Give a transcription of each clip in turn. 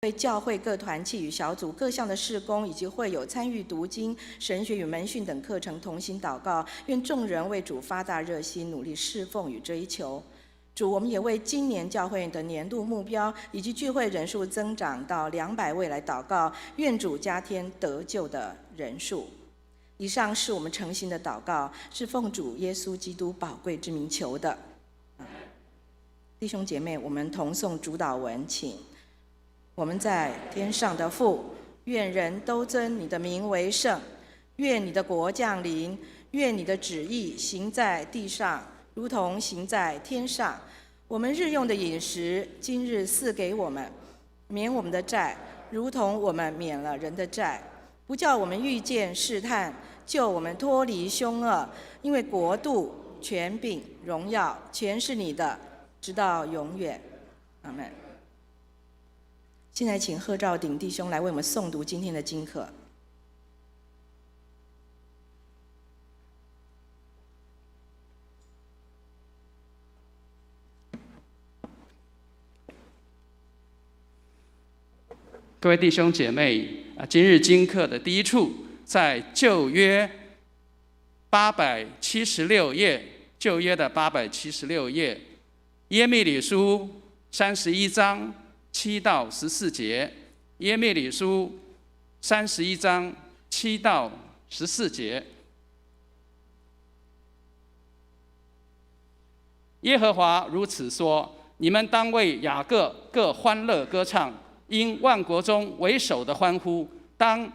为教会各团契与小组各项的事工，以及会友参与读经、神学与门训等课程，同心祷告，愿众人为主发大热心，努力侍奉与追求。主，我们也为今年教会的年度目标以及聚会人数增长到200位来祷告，愿主加添得救的人数。以上是我们诚心的祷告，是奉主耶稣基督宝贵之名求的。弟兄姐妹，我们同诵主祷文，请。我们在天上的父，愿人都尊你的名为圣，愿你的国降临，愿你的旨意行在地上，如同行在天上。我们日用的饮食，今日赐给我们，免我们的债，如同我们免了人的债，不叫我们遇见试探，救我们脱离凶恶。因为国度、权柄、荣耀，全是你的，直到永远。阿们。现在请贺兆鼎弟兄来为我们诵读今天的经课。各位弟兄姐妹，今日经课的第一处在旧约876页，旧约的876页，耶利米书31章7到14节，耶利米书31章7到14节。耶和华如此说：你们当为雅各各欢乐歌唱，因万国中为首的欢呼，当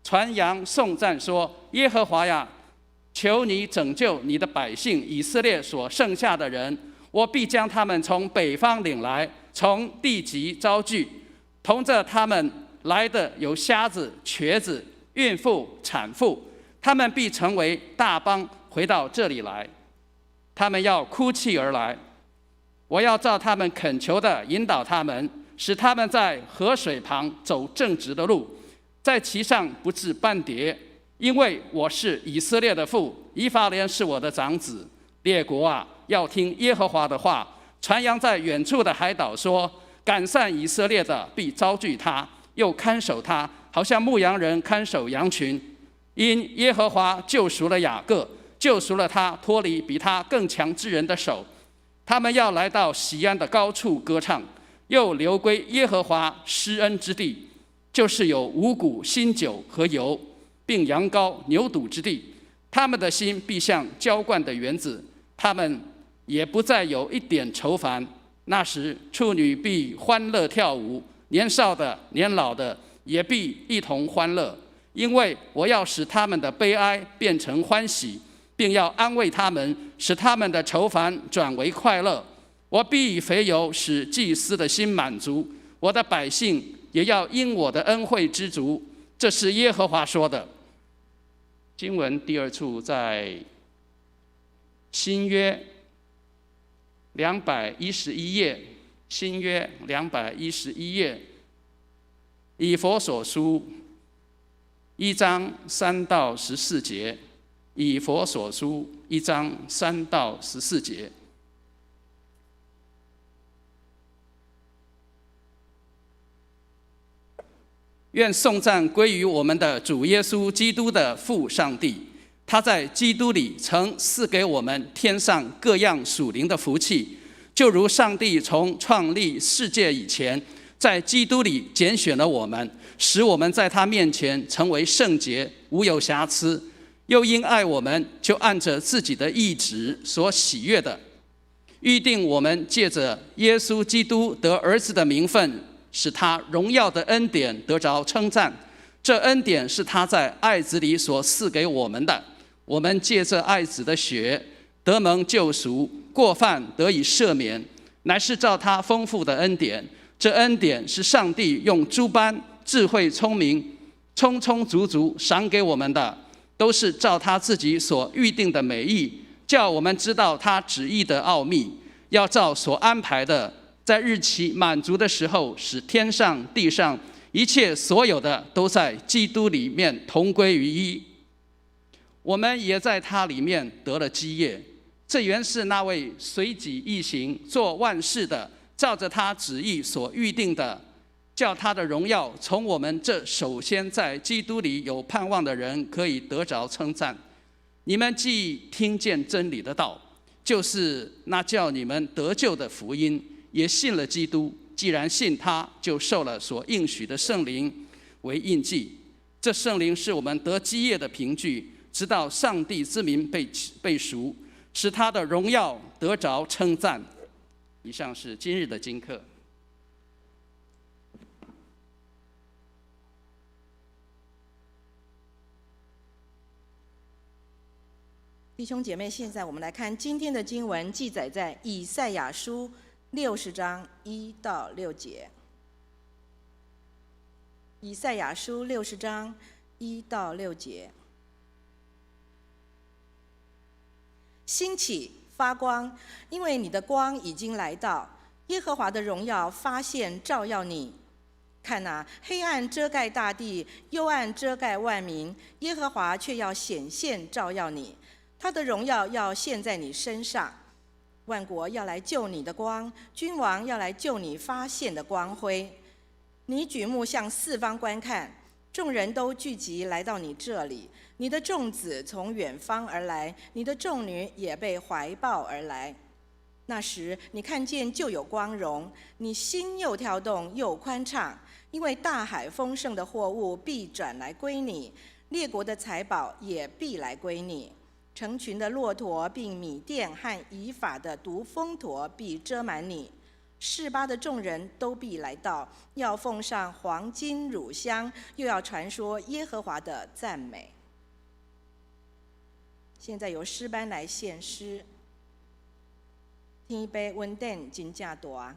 传扬颂赞说：耶和华呀，求你拯救你的百姓以色列所剩下的人，我必将他们从北方领来，从地极招聚，同着他们来的有瞎子、瘸子、孕妇、产妇，他们必成为大邦，回到这里来。他们要哭泣而来，我要照他们恳求的引导他们，使他们在河水旁走正直的路，在其上不致斑跌。因为我是以色列的父，以法莲是我的长子。列国啊，要听耶和华的话，传扬在远处的海岛说：赶散以色列的必招聚他，又看守他，好像牧羊人看守羊群。因耶和华救赎了雅各，救赎了他脱离比他更强之人的手。他们要来到锡安的高处歌唱，又流归耶和华施恩之地，就是有五谷、新酒和油，并羊羔、牛犊之地。他们的心必像浇灌的园子，他们也不再有一点愁烦。那时，处女必欢乐跳舞，年少的、年老的也必一同欢乐，因为我要使他们的悲哀变成欢喜，并要安慰他们，使他们的愁烦转为快乐。我必以肥油使祭司的心满足，我的百姓也要因我的恩惠知足。这是耶和华说的。经文第二处在新约211页，新约211页，以弗所书1章3到14节，以弗所书1章3到14节。愿颂赞归于我们的主耶稣基督的父上帝，他在基督里曾赐给我们天上各样属灵的福气，就如上帝从创立世界以前，在基督里拣选了我们，使我们在他面前成为圣洁，无有瑕疵。又因爱我们，就按着自己的意旨所喜悦的，预定我们借着耶稣基督得儿子的名分，使他荣耀的恩典得着称赞。这恩典是他在爱子里所赐给我们的。我们借着爱子的血得蒙救赎，过犯得以赦免，乃是照他丰富的恩典。这恩典是上帝用诸般智慧聪明充充足足赏给我们的，都是照他自己所预定的美意，叫我们知道他旨意的奥秘，要照所安排的，在日期满足的时候，使天上地上一切所有的都在基督里面同归于一。我们也在他里面得了基业。这原是那位随己意行做万事的，照着他旨意所预定的，叫他的荣耀从我们这首先在基督里有盼望的人可以得着称赞。你们既听见真理的道，就是那叫你们得救的福音，也信了基督。既然信他，就受了所应许的圣灵为印记。这圣灵是我们得基业的凭据，直到上帝之名被赎，使他的荣耀得着称赞。以上是今日的经课。弟兄姐妹，现在我们来看今天的经文，记载在以赛亚书60章1到6节。以赛亚书60章1到6节。兴起发光，因为你的光已经来到，耶和华的荣耀发现照耀你。看哪，黑暗遮盖大地，幽暗遮盖万民，耶和华却要显现照耀你，他的荣耀要现在你身上。万国要来救你的光，君王要来救你发现的光辉。你举目向四方观看，众人都聚集来到你这里。你的众子从远方而来，你的众女也被怀抱而来。那时你看见就有光荣，你心又跳动又宽敞，因为大海丰盛的货物必转来归你，列国的财宝也必来归你。成群的骆驼并米甸和以法的毒蜂驼必遮满你，示巴的众人都必来到，要奉上黄金乳香，又要传说耶和华的赞美。现在由诗班来献诗。天杯稳定真正大。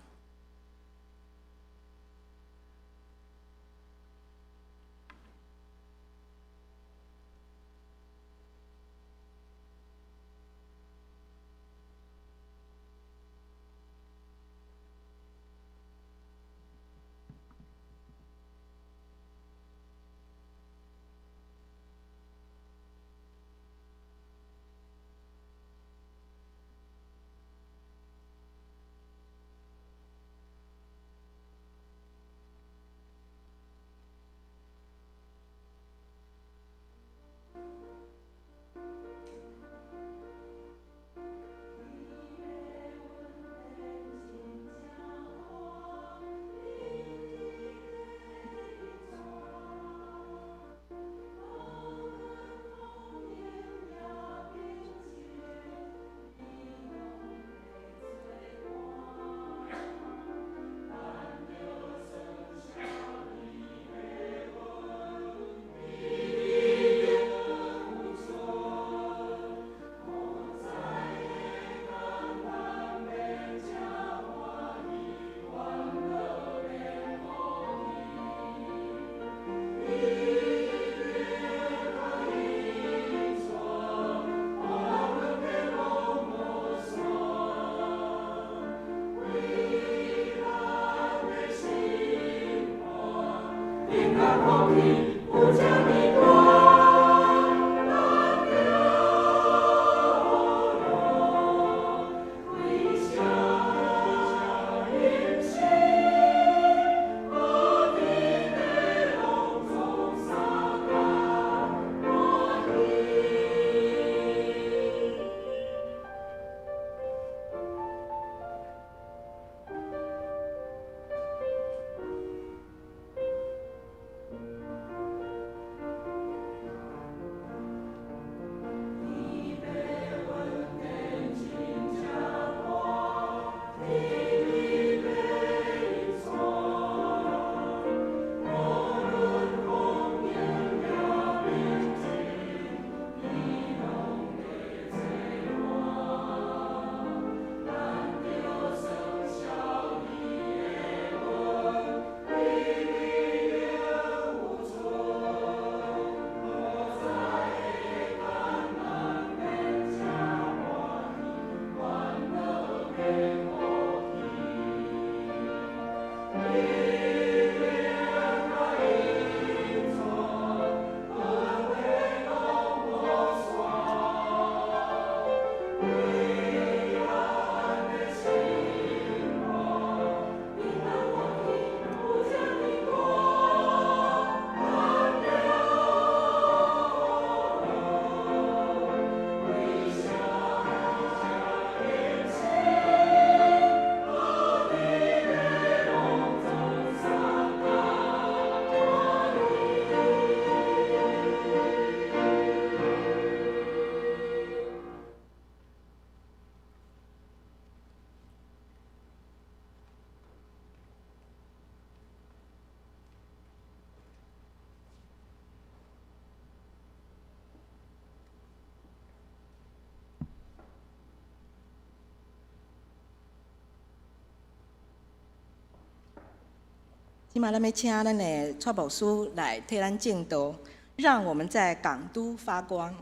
今嘛咱要请咱的蔡牧师来替咱证道，让我们在港都发光。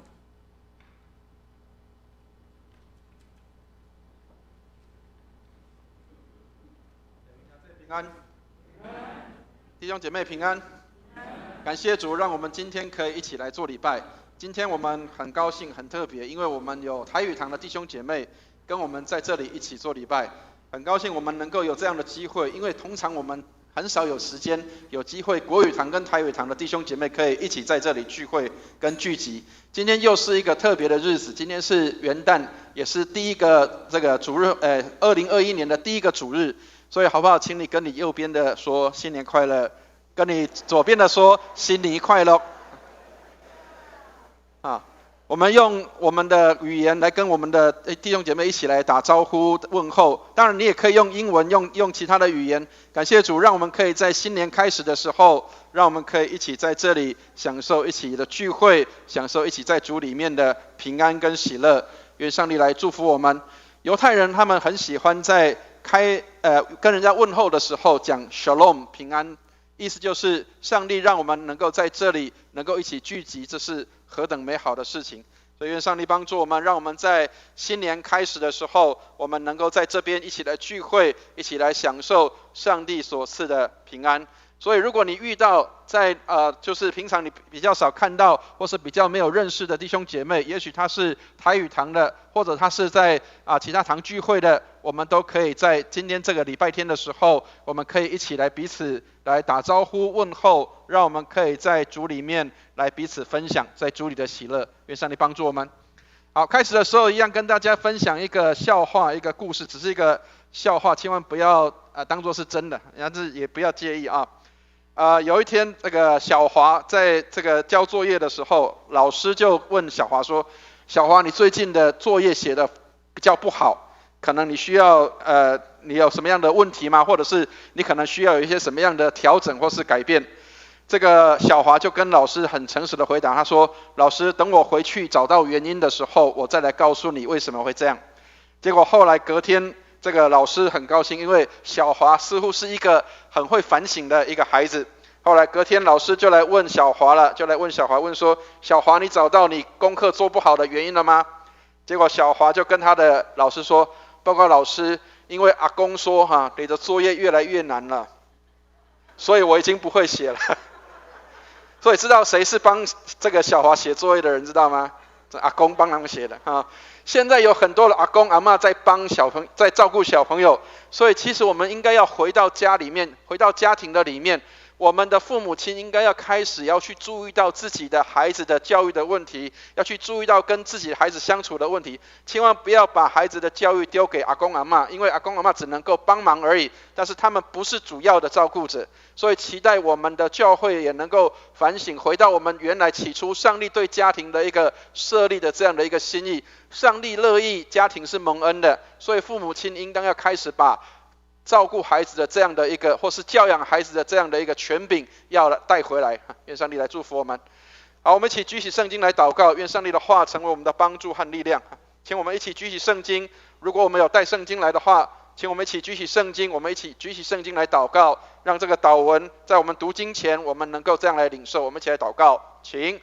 平安，弟兄姐妹平安。感谢主，让我们今天可以一起来做礼拜。今天我们很高兴、很特别，因为我们有台语堂的弟兄姐妹跟我们在这里一起做礼拜。很高兴我们能够有这样的机会，因为通常我们很少有时间、有机会，国语堂跟台语堂的弟兄姐妹可以一起在这里聚会跟聚集。今天又是一个特别的日子，今天是元旦，也是第一个这个主日，2021年的第一个主日。所以好不好？请你跟你右边的说新年快乐，跟你左边的说新年快乐。啊，我们用我们的语言来跟我们的弟兄姐妹一起来打招呼问候。当然，你也可以用英文，用其他的语言。感谢主，让我们可以在新年开始的时候，让我们可以一起在这里享受一起的聚会，享受一起在主里面的平安跟喜乐。愿上帝来祝福我们。犹太人他们很喜欢在跟人家问候的时候讲 Shalom 平安，意思就是上帝让我们能够在这里能够一起聚集，这是何等美好的事情。所以愿上帝帮助我们，让我们在新年开始的时候，我们能够在这边一起来聚会，一起来享受上帝所赐的平安。所以如果你遇到就是平常你比较少看到或是比较没有认识的弟兄姐妹，也许他是台语堂的，或者他是在其他堂聚会的，我们都可以在今天这个礼拜天的时候，我们可以一起来彼此来打招呼问候，让我们可以在主里面来彼此分享在主里的喜乐。愿上帝帮助我们。好，开始的时候一样跟大家分享一个笑话，一个故事，只是一个笑话，千万不要当作是真的，但是也不要介意啊。有一天，这个小华在这个交作业的时候，老师就问小华说：“小华，你最近的作业写得比较不好，可能你需要你有什么样的问题吗？或者是你可能需要有一些什么样的调整或是改变？”这个小华就跟老师很诚实的回答，他说：“老师，等我回去找到原因的时候，我再来告诉你为什么会这样。”结果后来隔天，这个老师很高兴，因为小华似乎是一个很会反省的一个孩子。后来隔天老师就来问小华问说：“小华，你找到你功课做不好的原因了吗？”结果小华就跟他的老师说：“报告老师，因为阿公说你的作业越来越难了，所以我已经不会写了。”所以知道谁是帮这个小华写作业的人知道吗？阿公帮他们写的啊。现在有很多的阿公阿嬷在照顾小朋友，所以其实我们应该要回到家里面，回到家庭的里面，我们的父母亲应该要开始要去注意到自己的孩子的教育的问题，要去注意到跟自己的孩子相处的问题，千万不要把孩子的教育丢给阿公阿嬷，因为阿公阿嬷只能够帮忙而已，但是他们不是主要的照顾者。所以期待我们的教会也能够反省，回到我们原来起初上帝对家庭的一个设立的这样的一个心意。上帝乐意家庭是蒙恩的，所以父母亲应当要开始把照顾孩子的这样的一个，或是教养孩子的这样的一个权柄要带回来。愿上帝来祝福我们。好，我们一起举起圣经来祷告，愿上帝的话成为我们的帮助和力量。请我们一起举起圣经，如果我们有带圣经来的话，请我们一起举起圣经，我们一起举起圣经来祷告，让这个祷文在我们读经前，我们能够这样来领受。我们一起来祷告，请。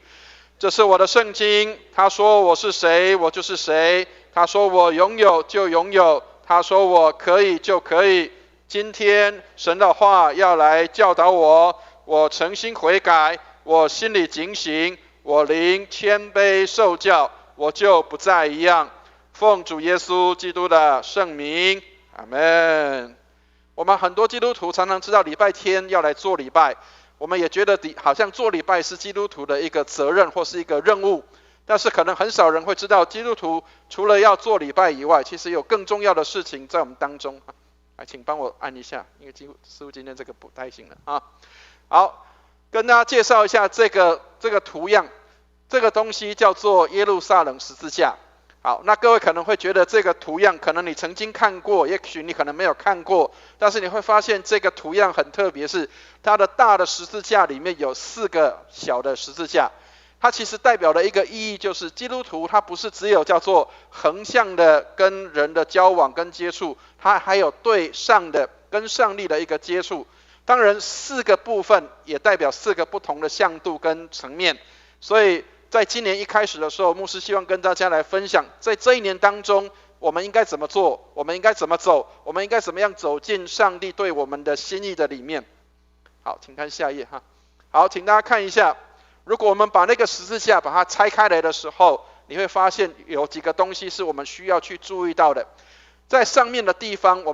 这是我的圣经，他说我是谁，我就是谁；他说我拥有就拥有，他说我可以就可以。今天神的话要来教导我，我诚心悔改，我心里警醒，我灵谦卑受教，我就不再一样。奉主耶稣基督的圣名，阿们。我们很多基督徒常常知道礼拜天要来做礼拜，我们也觉得好像做礼拜是基督徒的一个责任或是一个任务，但是可能很少人会知道，基督徒除了要做礼拜以外，其实有更重要的事情在我们当中。来，请帮我按一下，因为师父今天这个不太行了啊。好，跟大家介绍一下这个图样，这个东西叫做耶路撒冷十字架。好，那各位可能会觉得这个图样可能你曾经看过，也许你可能没有看过，但是你会发现这个图样很特别，是它的大的十字架里面有4个小的十字架。它其实代表的一个意义就是，基督徒他不是只有叫做横向的跟人的交往跟接触，他还有对上的跟上帝的一个接触。当然4个部分也代表4个不同的向度跟层面，所以在今年一开始的时候，牧师希望跟大家来分享，在这一年当中我们应该怎么做，我们应该怎么走，我们应该怎么样走进上帝对我们的心意的里面。好，请看下一页哈。好，请大家看一下，如果我们把那个十字架把它拆开来的时候，你会发现有几个东西是我们需要去注意到的。在上面的地方，我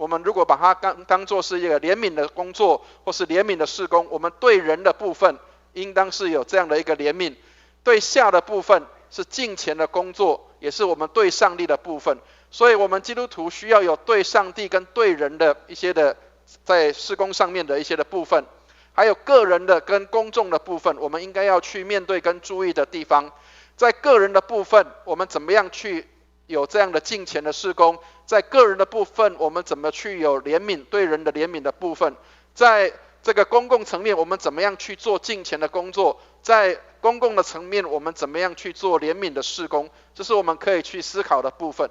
们如果把它当作是一个怜悯的工作，或是怜悯的事工，我们对人的部分应当是有这样的一个怜悯；对下的部分是敬虔的工作，也是我们对上帝的部分。所以我们基督徒需要有对上帝跟对人的一些的在事工上面的一些的部分，还有个人的跟公众的部分，我们应该要去面对跟注意的地方。在个人的部分，我们怎么样去有这样的敬虔的事工？在个人的部分，我们怎么去有怜悯，对人的怜悯的部分？在这个公共层面，我们怎么样去做敬虔的工作？在公共的层面，我们怎么样去做怜悯的事工？这是我们可以去思考的部分。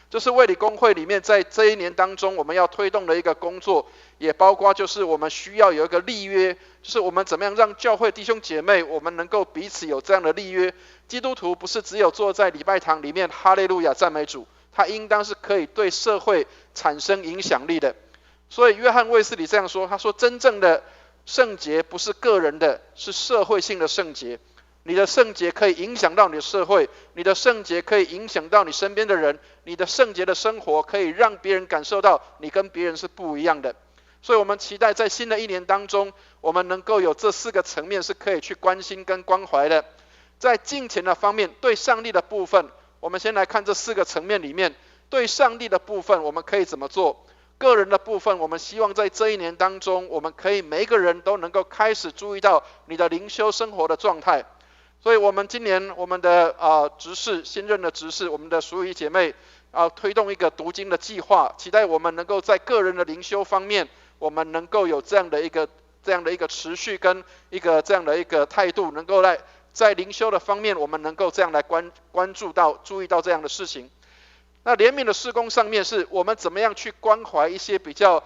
这是卫理公会里面在这一年当中我们要推动的一个工作，也包括就是我们需要有一个立约，就是我们怎么样让教会弟兄姐妹我们能够彼此有这样的立约。基督徒不是只有坐在礼拜堂里面哈利路亚赞美主，他应当是可以对社会产生影响力的。所以约翰卫斯理这样说，他说真正的圣洁不是个人的，是社会性的圣洁。你的圣洁可以影响到你的社会，你的圣洁可以影响到你身边的人，你的圣洁的生活可以让别人感受到你跟别人是不一样的。所以我们期待在新的一年当中，我们能够有这4个层面是可以去关心跟关怀的。在敬虔的方面，对上帝的部分，我们先来看这4个层面里面，对上帝的部分我们可以怎么做？个人的部分，我们希望在这一年当中，我们可以每一个人都能够开始注意到你的灵修生活的状态。所以我们今年我们的执事，新任的执事，我们的属于姐妹推动一个读经的计划，期待我们能够在个人的灵修方面，我们能够有这样的一个持续跟一个这样的一个态度，能够在灵修的方面，我们能够这样来关注到、注意到这样的事情。那怜悯的事工上面，是我们怎么样去关怀一些比较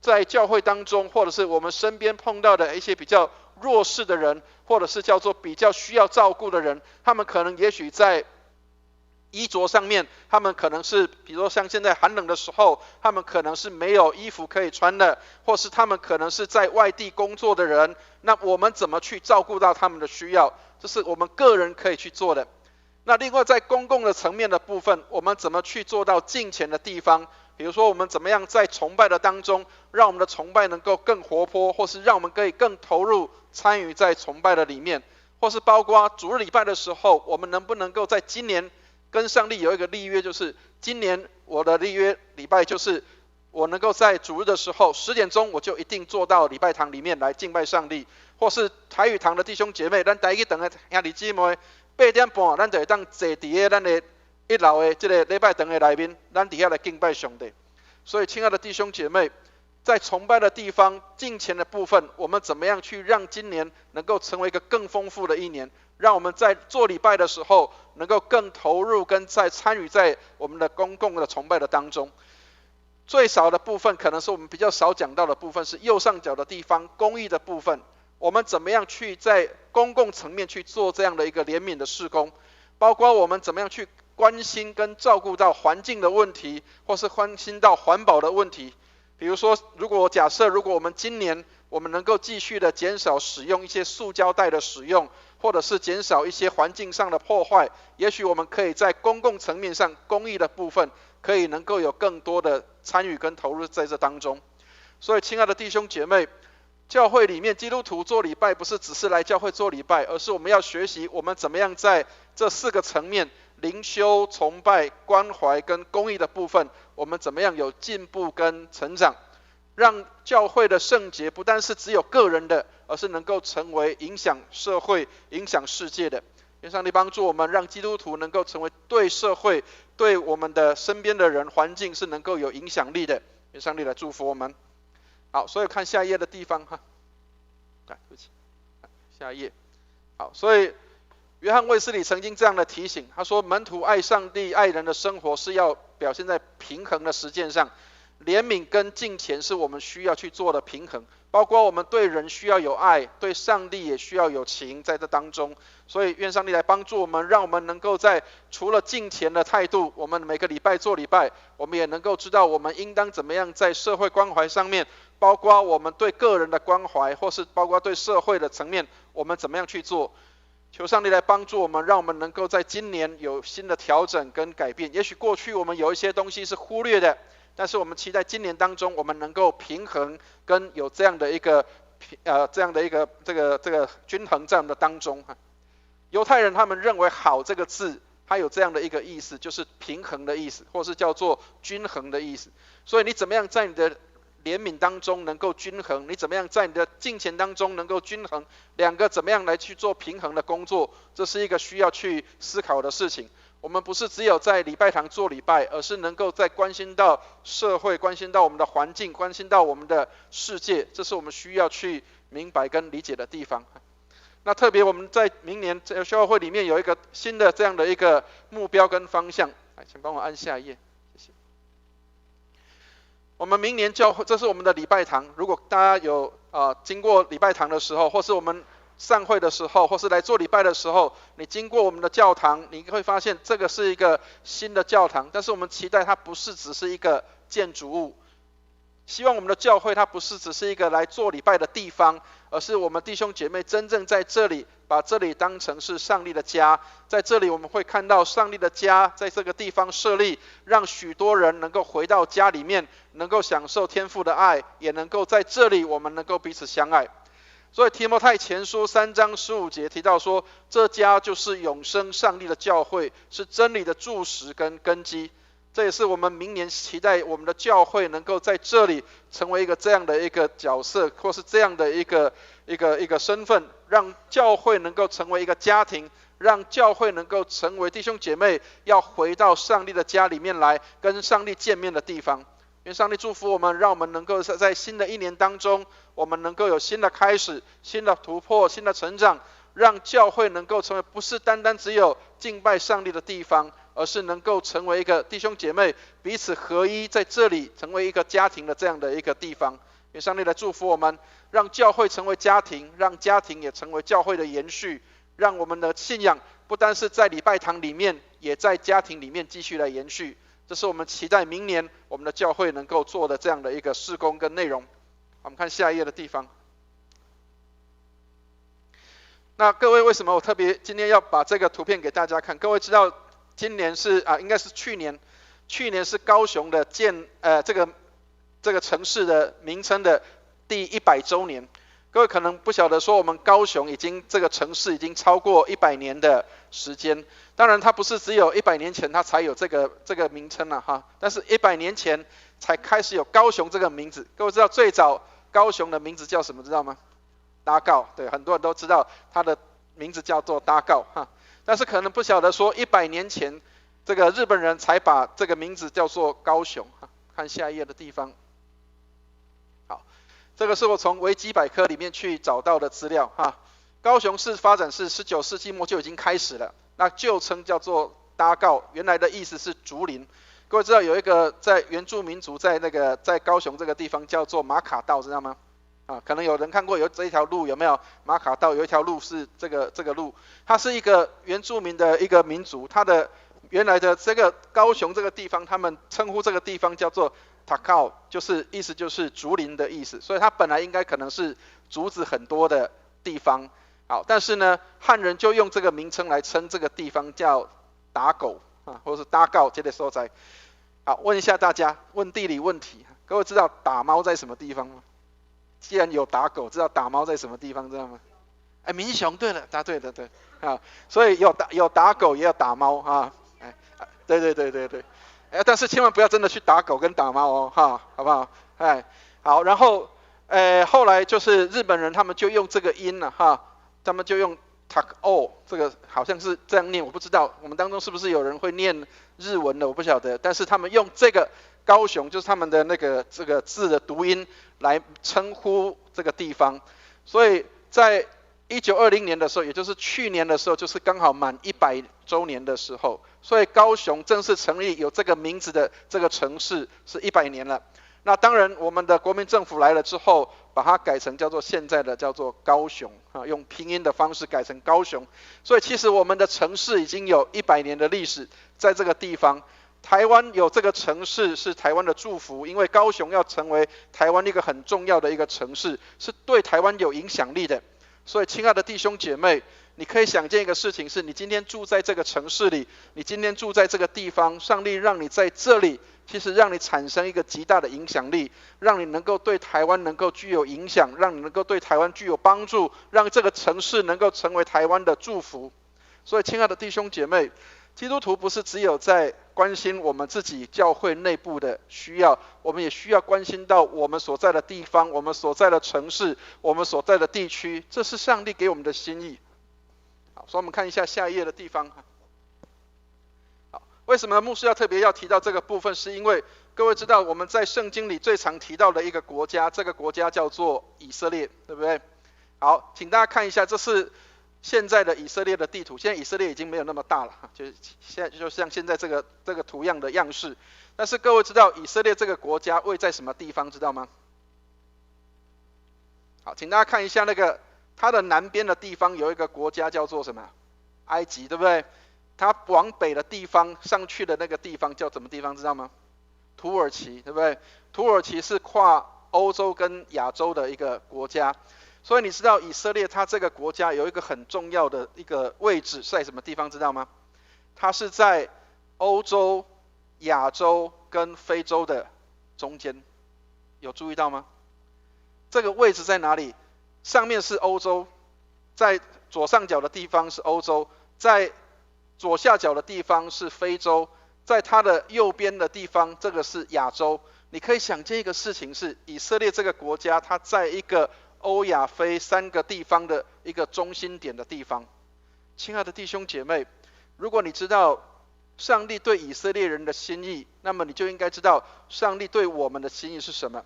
在教会当中，或者是我们身边碰到的一些比较弱势的人，或者是叫做比较需要照顾的人，他们可能也许在衣着上面，他们可能是比如说像现在寒冷的时候，他们可能是没有衣服可以穿的，或是他们可能是在外地工作的人，那我们怎么去照顾到他们的需要？这是我们个人可以去做的。那另外在公共的层面的部分，我们怎么去做到敬虔的地方？比如说我们怎么样在崇拜的当中，让我们的崇拜能够更活泼，或是让我们可以更投入参与在崇拜的里面，或是包括主日礼拜的时候，我们能不能够在今年跟上帝有一个立约，就是今年我的立约礼拜就是我能够在主日的时候10点钟我就一定坐到礼拜堂里面来敬拜上帝，或是台语堂的弟兄姐妹，咱台语堂的兄弟姊妹8点半咱就会当坐在咱的1楼的这个礼拜堂的内面，咱底下来敬拜上帝。所以亲爱的弟兄姐妹，在崇拜的地方、敬虔的部分，我们怎么样去让今年能够成为一个更丰富的一年？让我们在做礼拜的时候，能够更投入跟参与在我们的公共的崇拜的当中。最少的部分，可能是我们比较少讲到的部分，是右上角的地方，公益的部分。我们怎么样去在公共层面去做这样的一个怜悯的事工？包括我们怎么样去关心跟照顾到环境的问题，或是关心到环保的问题。比如说，如果我们今年我们能够继续的减少使用一些塑胶袋的使用，或者是减少一些环境上的破坏，也许我们可以在公共层面上公益的部分，可以能够有更多的参与跟投入在这当中。所以亲爱的弟兄姐妹，教会里面基督徒做礼拜不是只是来教会做礼拜，而是我们要学习我们怎么样在这4个层面，灵修、崇拜、关怀跟公益的部分，我们怎么样有进步跟成长，让教会的圣洁不但是只有个人的，而是能够成为影响社会、影响世界的。愿上帝帮助我们，让基督徒能够成为对社会、对我们的身边的人、环境是能够有影响力的。愿上帝来祝福我们。好，所以看下一页的地方哈，对不起，下一页。好，所以约翰卫斯理曾经这样的提醒，他说门徒爱上帝、爱人的生活是要表现在平衡的实践上。怜悯跟敬虔是我们需要去做的平衡，包括我们对人需要有爱，对上帝也需要有情在这当中。所以愿上帝来帮助我们，让我们能够在除了敬虔的态度，我们每个礼拜做礼拜，我们也能够知道我们应当怎么样在社会关怀上面，包括我们对个人的关怀，或是包括对社会的层面，我们怎么样去做。求上帝来帮助我们，让我们能够在今年有新的调整跟改变。也许过去我们有一些东西是忽略的，但是我们期待今年当中我们能够平衡跟有这样的一个这个均衡在我们的当中。犹太人他们认为好这个字它有这样的一个意思，就是平衡的意思，或是叫做均衡的意思。所以你怎么样在你的怜悯当中能够均衡，你怎么样在你的敬虔当中能够均衡，两个怎么样来去做平衡的工作，这是一个需要去思考的事情。我们不是只有在礼拜堂做礼拜，而是能够在关心到社会，关心到我们的环境，关心到我们的世界，这是我们需要去明白跟理解的地方。那特别我们在明年教会里面有一个新的这样的一个目标跟方向，请帮我按下一页，谢谢。我们明年教会，这是我们的礼拜堂，如果大家有经过礼拜堂的时候，或是我们散会的时候，或是来做礼拜的时候，你经过我们的教堂，你会发现这个是一个新的教堂，但是我们期待它不是只是一个建筑物，希望我们的教会它不是只是一个来做礼拜的地方，而是我们弟兄姐妹真正在这里把这里当成是上帝的家。在这里我们会看到上帝的家在这个地方设立，让许多人能够回到家里面，能够享受天父的爱，也能够在这里我们能够彼此相爱。所以提摩太前书3章15节提到说，这家就是永生上帝的教会，是真理的柱石跟根基。这也是我们明年期待我们的教会能够在这里成为一个这样的一个角色，或是这样的一个身份，让教会能够成为一个家庭，让教会能够成为弟兄姐妹要回到上帝的家里面来跟上帝见面的地方。愿上帝祝福我们，让我们能够在新的一年当中，我们能够有新的开始，新的突破，新的成长，让教会能够成为不是单单只有敬拜上帝的地方，而是能够成为一个弟兄姐妹彼此合一，在这里成为一个家庭的这样的一个地方。愿上帝来祝福我们，让教会成为家庭，让家庭也成为教会的延续，让我们的信仰不单是在礼拜堂里面，也在家庭里面继续来延续。这是我们期待明年我们的教会能够做的这样的一个事工跟内容。我们看下一页的地方。那各位，为什么我特别今天要把这个图片给大家看？各位知道今年是应该是去年是高雄的这个城市的名称的第100周年。各位可能不晓得说，我们高雄这个城市已经超过100年的时间。当然它不是只有100年前它才有这个名称了哈，但是100年前才开始有高雄这个名字。各位知道最早高雄的名字叫什么知道吗？搭告，对，很多人都知道它的名字叫做搭告哈。但是可能不晓得说100年前这个日本人才把这个名字叫做高雄哈。看下一页的地方。好，这个是我从维基百科里面去找到的资料哈。高雄市发展是19世纪末就已经开始了，那旧称叫做搭告，原来的意思是竹林。各位知道有一个在原住民族在高雄这个地方叫做马卡道，知道吗？可能有人看过有这一条路，有没有？马卡道有一条路是这个路，它是一个原住民的一个民族，它的原来的这个高雄这个地方，他们称呼这个地方叫做塔靠，意思就是竹林的意思，所以它本来应该可能是竹子很多的地方。好，但是呢，汉人就用这个名称来称这个地方叫打狗或者是搭告这类所在。好，问一下大家，问地理问题，各位知道打猫在什么地方吗？既然有打狗，知道打猫在什么地方，知道吗？民雄，对了，答对了，对啊，所以有打狗也有打猫啊，对，但是千万不要真的去打狗跟打猫哦，哈，好不好？好，然后后来就是日本人他们就用这个音了哈，他们就用 takao， 这个好像是这样念，我不知道我们当中是不是有人会念日文的，我不晓得，但是他们用这个高雄就是他们的这个字的读音来称呼这个地方，所以在1920年的时候，也就是去年的时候，就是刚好满100周年的时候，所以高雄正式成立有这个名字的这个城市是100年了。那当然，我们的国民政府来了之后，把它改成叫做现在的叫做高雄用拼音的方式改成高雄。所以其实我们的城市已经有100年的历史在这个地方。台湾有这个城市是台湾的祝福，因为高雄要成为台湾一个很重要的一个城市，是对台湾有影响力的。所以亲爱的弟兄姐妹，你可以想见一个事情是，你今天住在这个城市里，你今天住在这个地方，上帝让你在这里，其实让你产生一个极大的影响力，让你能够对台湾能够具有影响，让你能够对台湾具有帮助，让这个城市能够成为台湾的祝福。所以亲爱的弟兄姐妹，基督徒不是只有在关心我们自己教会内部的需要，我们也需要关心到我们所在的地方，我们所在的城市，我们所在的地区，这是上帝给我们的心意。好，所以我们看一下下一页的地方。好，为什么牧师特别要提到这个部分，是因为各位知道我们在圣经里最常提到的一个国家，这个国家叫做以色列，对不对？好，请大家看一下，这是现在的以色列的地图。现在以色列已经没有那么大了，就是现在就像现在这个图样的样式。但是各位知道以色列这个国家位在什么地方，知道吗？好，请大家看一下那个它的南边的地方有一个国家叫做什么？埃及，对不对？它往北的地方上去的那个地方叫什么地方，知道吗？土耳其，对不对？土耳其是跨欧洲跟亚洲的一个国家。所以你知道以色列它这个国家有一个很重要的一个位置在什么地方，知道吗？它是在欧洲、亚洲跟非洲的中间，有注意到吗？这个位置在哪里？上面是欧洲，在左上角的地方是欧洲，在左下角的地方是非洲，在它的右边的地方这个是亚洲。你可以想见一个事情是，以色列这个国家它在一个欧亚非3个地方的一个中心点的地方。亲爱的弟兄姐妹，如果你知道上帝对以色列人的心意，那么你就应该知道上帝对我们的心意是什么。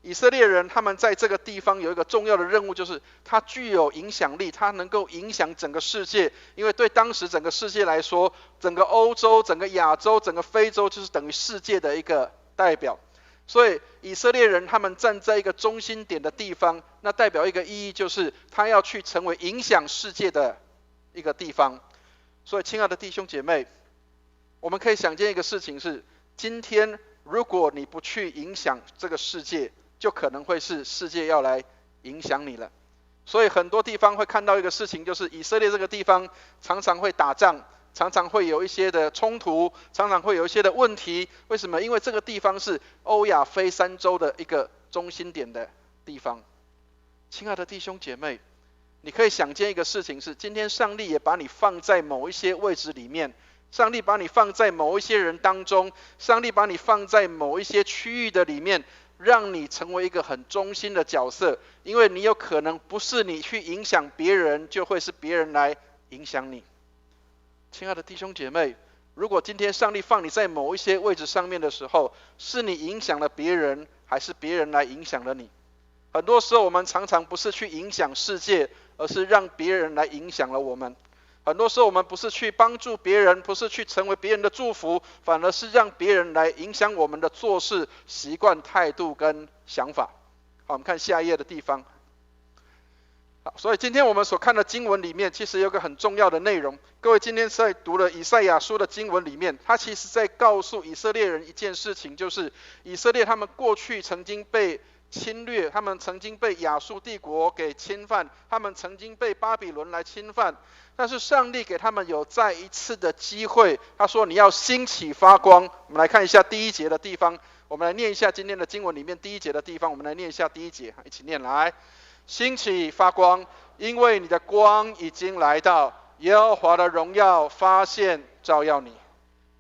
以色列人他们在这个地方有一个重要的任务，就是他具有影响力，他能够影响整个世界。因为对当时整个世界来说，整个欧洲、整个亚洲、整个非洲就是等于世界的一个代表。所以以色列人他们站在一个中心点的地方，那代表一个意义，就是他要去成为影响世界的一个地方。所以亲爱的弟兄姐妹，我们可以想见一个事情是，今天如果你不去影响这个世界，就可能会是世界要来影响你了。所以很多地方会看到一个事情，就是以色列这个地方常常会打仗，常常会有一些的冲突，常常会有一些的问题。为什么？因为这个地方是欧亚非3洲的一个中心点的地方。亲爱的弟兄姐妹，你可以想见一个事情是，今天上帝也把你放在某一些位置里面，上帝把你放在某一些人当中，上帝把你放在某一些区域的里面，让你成为一个很中心的角色。因为你有可能不是你去影响别人，就会是别人来影响你。亲爱的弟兄姐妹，如果今天上帝放你在某一些位置上面的时候，是你影响了别人，还是别人来影响了你？很多时候我们常常不是去影响世界，而是让别人来影响了我们。很多时候我们不是去帮助别人，不是去成为别人的祝福，反而是让别人来影响我们的做事习惯、态度跟想法。好，我们看下一页的地方。好，所以今天我们所看的经文里面，其实有个很重要的内容。各位今天在读了以赛亚书的经文里面，他其实在告诉以色列人一件事情，就是以色列他们过去曾经被侵略，他们曾经被亚述帝国给侵犯，他们曾经被巴比伦来侵犯，但是上帝给他们有再一次的机会。他说你要兴起发光。我们来看一下第1节的地方，我们来念一下今天的经文里面第1节的地方，我们来念一下第1节，一起念来。兴起发光，因为你的光已经来到，耶和华的荣耀发现照耀你。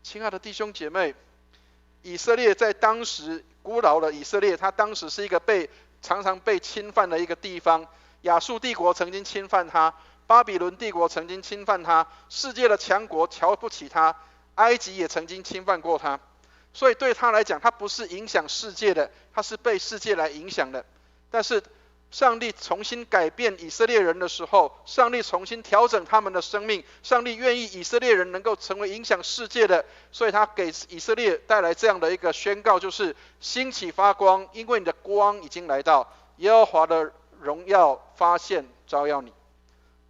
亲爱的弟兄姐妹，以色列在当时古老的以色列，它当时是一个常常被侵犯的一个地方。亚述帝国曾经侵犯它，巴比伦帝国曾经侵犯它，世界的强国瞧不起它，埃及也曾经侵犯过它。所以对他来讲，他不是影响世界的，他是被世界来影响的。但是上帝重新改变以色列人的时候，上帝重新调整他们的生命，上帝愿意以色列人能够成为影响世界的，所以他给以色列带来这样的一个宣告，就是兴起发光，因为你的光已经来到，耶和华的荣耀发现照耀你。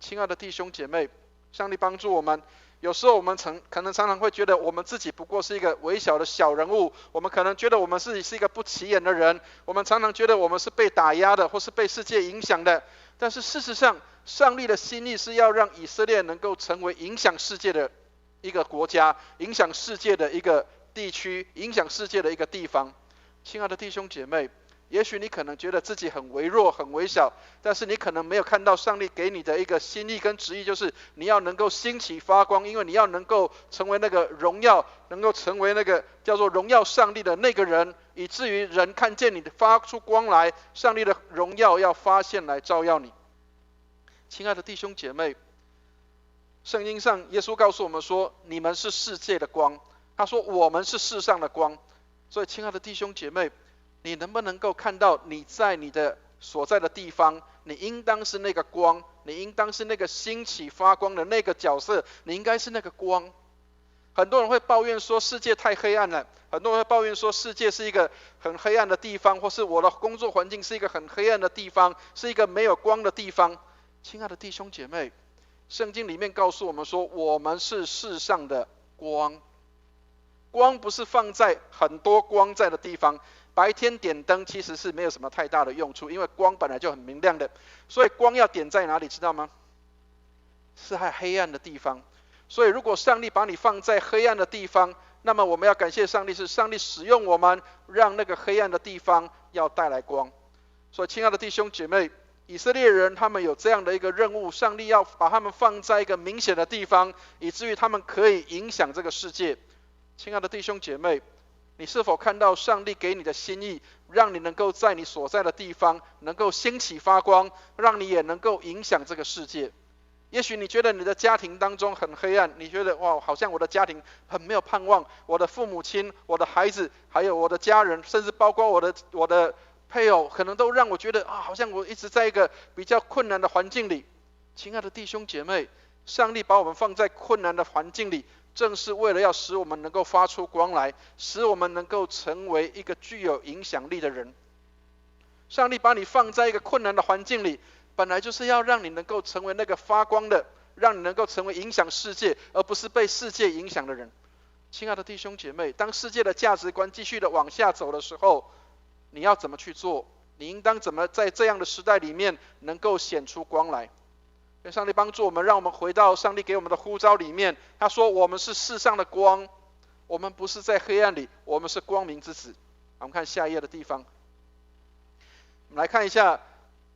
亲爱的弟兄姐妹，上帝帮助我们。有时候我们可能常常会觉得我们自己不过是一个微小的小人物，我们可能觉得我们自己是一个不起眼的人，我们常常觉得我们是被打压的，或是被世界影响的。但是事实上，上帝的心意是要让以色列能够成为影响世界的一个国家，影响世界的一个地区，影响世界的一个地方。亲爱的弟兄姐妹，也许你可能觉得自己很微弱很微小，但是你可能没有看到上帝给你的一个心意跟旨意，就是你要能够兴起发光，因为你要能够成为那个荣耀，能够成为那个叫做荣耀上帝的那个人，以至于人看见你发出光来，上帝的荣耀要发现来照耀你。亲爱的弟兄姐妹，圣经上耶稣告诉我们说，你们是世界的光，他说我们是世上的光。所以亲爱的弟兄姐妹，你能不能够看到你在你的所在的地方，你应当是那个光，你应当是那个兴起发光的那个角色，你应该是那个光。很多人会抱怨说世界太黑暗了，很多人会抱怨说世界是一个很黑暗的地方，或是我的工作环境是一个很黑暗的地方，是一个没有光的地方。亲爱的弟兄姐妹，圣经里面告诉我们说，我们是世上的光。光不是放在很多光在的地方，白天点灯其实是没有什么太大的用处，因为光本来就很明亮的，所以光要点在哪里知道吗？是在黑暗的地方。所以如果上帝把你放在黑暗的地方，那么我们要感谢上帝，是上帝使用我们，让那个黑暗的地方要带来光。所以亲爱的弟兄姐妹，以色列人他们有这样的一个任务，上帝要把他们放在一个明显的地方，以至于他们可以影响这个世界。亲爱的弟兄姐妹，你是否看到上帝给你的心意，让你能够在你所在的地方能够兴起发光，让你也能够影响这个世界？也许你觉得你的家庭当中很黑暗，你觉得哇，好像我的家庭很没有盼望，我的父母亲、我的孩子，还有我的家人，甚至包括我的配偶，可能都让我觉得好像我一直在一个比较困难的环境里。亲爱的弟兄姐妹，上帝把我们放在困难的环境里，正是为了要使我们能够发出光来，使我们能够成为一个具有影响力的人。上帝把你放在一个困难的环境里，本来就是要让你能够成为那个发光的，让你能够成为影响世界，而不是被世界影响的人。亲爱的弟兄姐妹，当世界的价值观继续的往下走的时候，你要怎么去做？你应当怎么在这样的时代里面能够显出光来？愿上帝帮助我们，让我们回到上帝给我们的呼召里面。他说我们是世上的光，我们不是在黑暗里，我们是光明之子。我们看下一页的地方，我们来看一下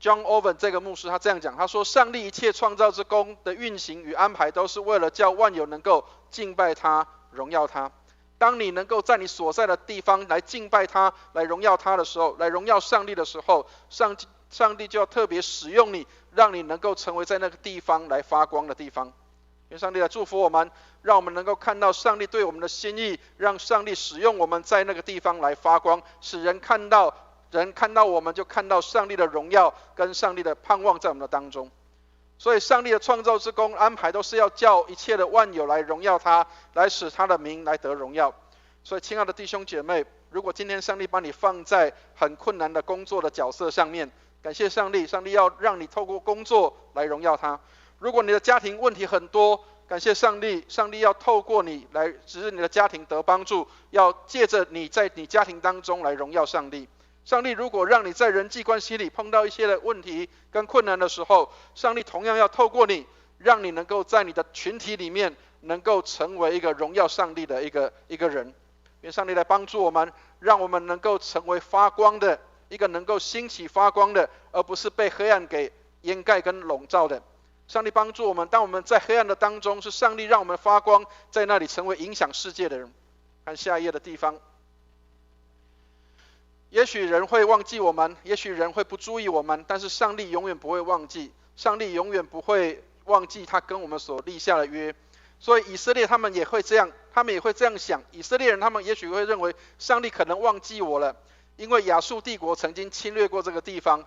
John Owen 这个牧师，他这样讲，他说上帝一切创造之功的运行与安排，都是为了叫万有能够敬拜他，荣耀他。当你能够在你所在的地方来敬拜他，来荣耀他的时候，来荣耀上帝的时候，上帝就要特别使用你，让你能够成为在那个地方来发光的地方。愿上帝来祝福我们，让我们能够看到上帝对我们的心意，让上帝使用我们在那个地方来发光，使人看到我们，就看到上帝的荣耀跟上帝的盼望在我们的当中。所以上帝的创造之功安排，都是要叫一切的万有来荣耀他，来使他的名来得荣耀。所以亲爱的弟兄姐妹，如果今天上帝把你放在很困难的工作的角色上面，感谢上帝，上帝要让你透过工作来荣耀他。如果你的家庭问题很多，感谢上帝，上帝要透过你来使你的家庭得帮助，要借着你在你家庭当中来荣耀上帝。上帝如果让你在人际关系里碰到一些的问题跟困难的时候，上帝同样要透过你，让你能够在你的群体里面能够成为一个荣耀上帝的一个人。愿上帝来帮助我们，让我们能够成为发光的，一个能够兴起发光的，而不是被黑暗给掩盖跟笼罩的。上帝帮助我们，当我们在黑暗的当中，是上帝让我们发光，在那里成为影响世界的人。看下一页的地方，也许人会忘记我们，也许人会不注意我们，但是上帝永远不会忘记，上帝永远不会忘记他跟我们所立下的约。所以以色列他们也会这样，想，以色列人他们也许会认为上帝可能忘记我了，因为亚述帝国曾经侵略过这个地方，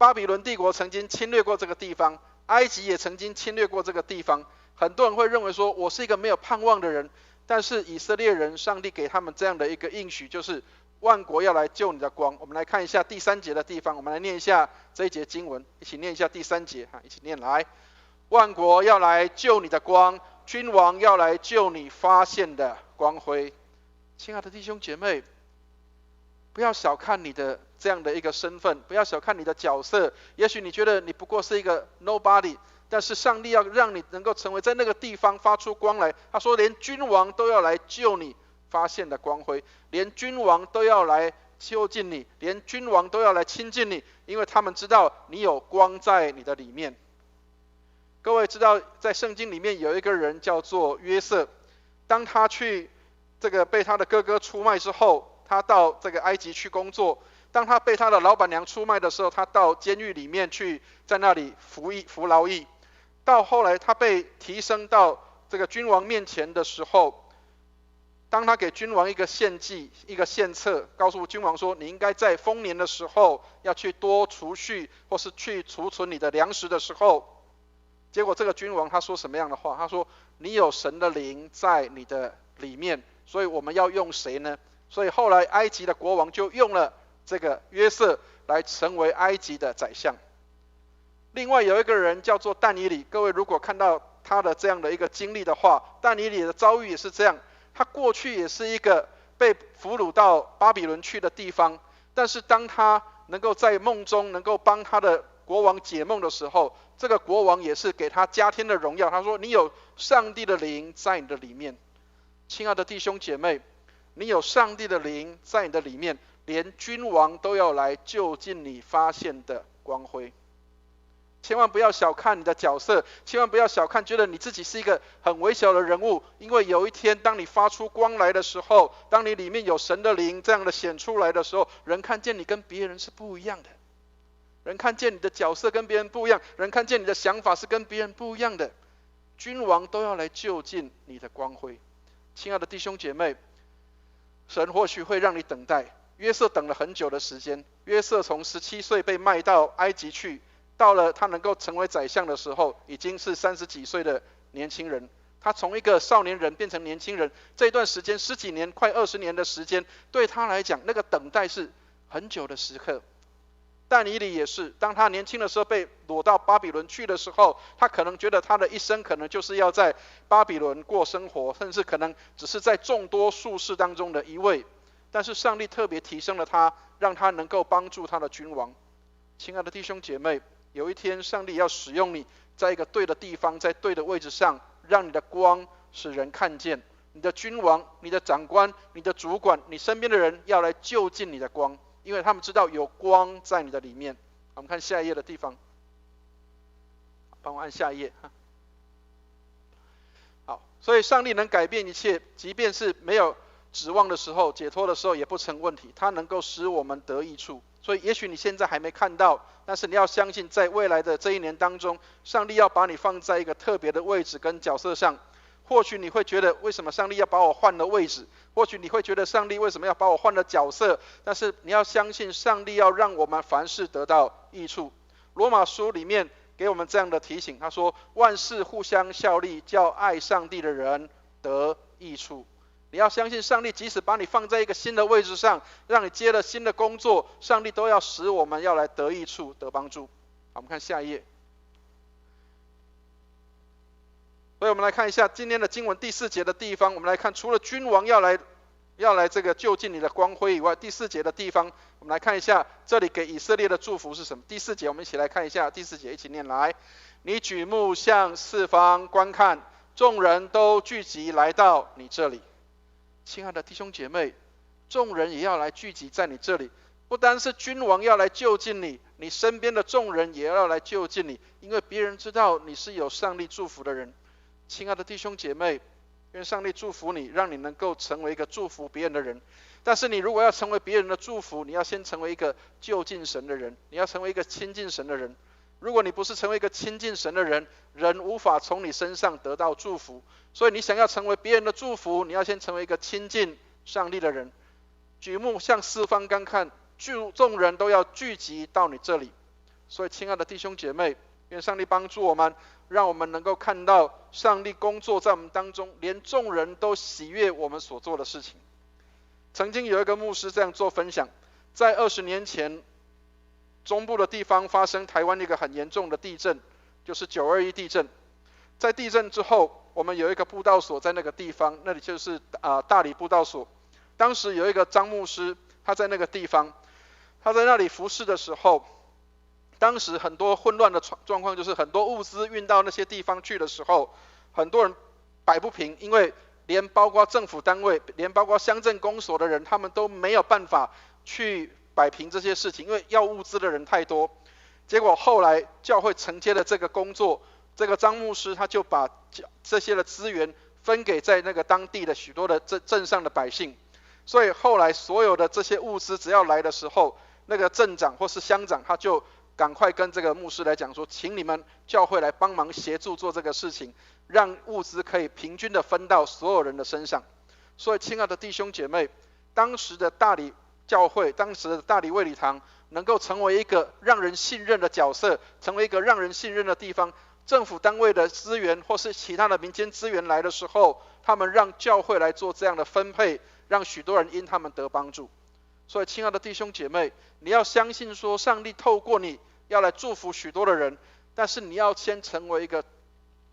巴比伦帝国曾经侵略过这个地方，埃及也曾经侵略过这个地方。很多人会认为说，我是一个没有盼望的人，但是以色列人，上帝给他们这样的一个应许，就是万国要来救你的光。我们来看一下第3节的地方，我们来念一下这一节经文，一起念一下第3节，一起念来。万国要来救你的光，君王要来救你发现的光辉。亲爱的弟兄姐妹，不要小看你的这样的一个身份，不要小看你的角色。也许你觉得你不过是一个 nobody， 但是上帝要让你能够成为在那个地方发出光来。他说，连君王都要来救你发现的光辉，连君王都要来就近你，连君王都要来亲近你，因为他们知道你有光在你的里面。各位知道，在圣经里面有一个人叫做约瑟，当他去被他的哥哥出卖之后，他到这个埃及去工作。当他被他的老板娘出卖的时候，他到监狱里面去，在那里服劳役。到后来他被提升到这个君王面前的时候，当他给君王一个献祭，一个献策，告诉君王说，你应该在丰年的时候要去多储蓄，或是去储存你的粮食的时候，结果这个君王他说什么样的话？他说，你有神的灵在你的里面，所以我们要用谁呢？所以后来埃及的国王就用了这个约瑟来成为埃及的宰相。另外有一个人叫做但以理，各位如果看到他的这样的一个经历的话，但以理的遭遇也是这样。他过去也是一个被俘虏到巴比伦去的地方，但是当他能够在梦中能够帮他的国王解梦的时候，这个国王也是给他加添的荣耀。他说，你有上帝的灵在你的里面。亲爱的弟兄姐妹，你有上帝的灵在你的里面，连君王都要来就近你发现的光辉。千万不要小看你的角色，千万不要小看觉得你自己是一个很微小的人物，因为有一天当你发出光来的时候，当你里面有神的灵这样的显出来的时候，人看见你跟别人是不一样的，人看见你的角色跟别人不一样，人看见你的想法是跟别人不一样的，君王都要来就近你的光辉。亲爱的弟兄姐妹，神或许会让你等待。约瑟等了很久的时间，约瑟从17岁被卖到埃及去，到了他能够成为宰相的时候，已经是30几岁的年轻人。他从一个少年人变成年轻人，这一段时间10几年，快20年的时间，对他来讲，那个等待是很久的时刻。但以理也是，当他年轻的时候被掳到巴比伦去的时候，他可能觉得他的一生可能就是要在巴比伦过生活，甚至可能只是在众多术士当中的一位。但是上帝特别提升了他，让他能够帮助他的君王。亲爱的弟兄姐妹，有一天上帝要使用你，在一个对的地方，在对的位置上，让你的光使人看见。你的君王、你的长官、你的主管、你身边的人要来就近你的光，因为他们知道有光在你的里面。我们看下一页的地方，帮我按下一页。好，所以上帝能改变一切，即便是没有指望的时候，解脱的时候也不成问题，它能够使我们得益处。所以也许你现在还没看到，但是你要相信，在未来的这一年当中，上帝要把你放在一个特别的位置跟角色上。或许你会觉得，为什么上帝要把我换了位置？或许你会觉得，上帝为什么要把我换了角色？但是你要相信，上帝要让我们凡事得到益处。罗马书里面给我们这样的提醒，他说，万事互相效力，叫爱上帝的人得益处。你要相信上帝，即使把你放在一个新的位置上，让你接了新的工作，上帝都要使我们要来得益处、得帮助。好，我们看下一页。所以我们来看一下今天的经文第4节的地方，我们来看，除了君王要来这个就近你的光辉以外，第4节的地方，我们来看一下这里给以色列的祝福是什么。第4节我们一起来看一下，第4节一起念来。你举目向四方观看，众人都聚集来到你这里。亲爱的弟兄姐妹，众人也要来聚集在你这里，不单是君王要来就近你，你身边的众人也要来就近你，因为别人知道你是有上帝祝福的人。亲爱的弟兄姐妹，愿上帝祝福你，让你能够成为一个祝福别人的人。但是你如果要成为别人的祝福，你要先成为一个就近神的人，你要成为一个亲近神的人。如果你不是成为一个亲近神的人，人无法从你身上得到祝福。所以你想要成为别人的祝福，你要先成为一个亲近上帝的人。举目向四方观看，众人都要聚集到你这里。所以，亲爱的弟兄姐妹，愿上帝帮助我们，让我们能够看到上帝工作在我们当中，连众人都喜悦我们所做的事情。曾经有一个牧师这样做分享，在20年前，中部的地方发生台湾一个很严重的地震，就是921地震。在地震之后，我们有一个布道所在那个地方，那里就是大理布道所。当时有一个张牧师，他在那个地方，他在那里服侍的时候，当时很多混乱的状况，就是很多物资运到那些地方去的时候，很多人摆不平，因为连包括政府单位，连包括乡镇公所的人，他们都没有办法去摆平这些事情，因为要物资的人太多。结果后来教会承接了这个工作，这个张牧师他就把这些的资源分给在那个当地的许多的镇上的百姓。所以后来所有的这些物资只要来的时候，那个镇长或是乡长他就赶快跟这个牧师来讲说，请你们教会来帮忙协助做这个事情，让物资可以平均的分到所有人的身上。所以亲爱的弟兄姐妹，当时的大理教会，当时的大理卫理堂能够成为一个让人信任的角色，成为一个让人信任的地方，政府单位的资源或是其他的民间资源来的时候，他们让教会来做这样的分配，让许多人因他们得帮助。所以亲爱的弟兄姐妹，你要相信说上帝透过你要来祝福许多的人，但是你要先成为一个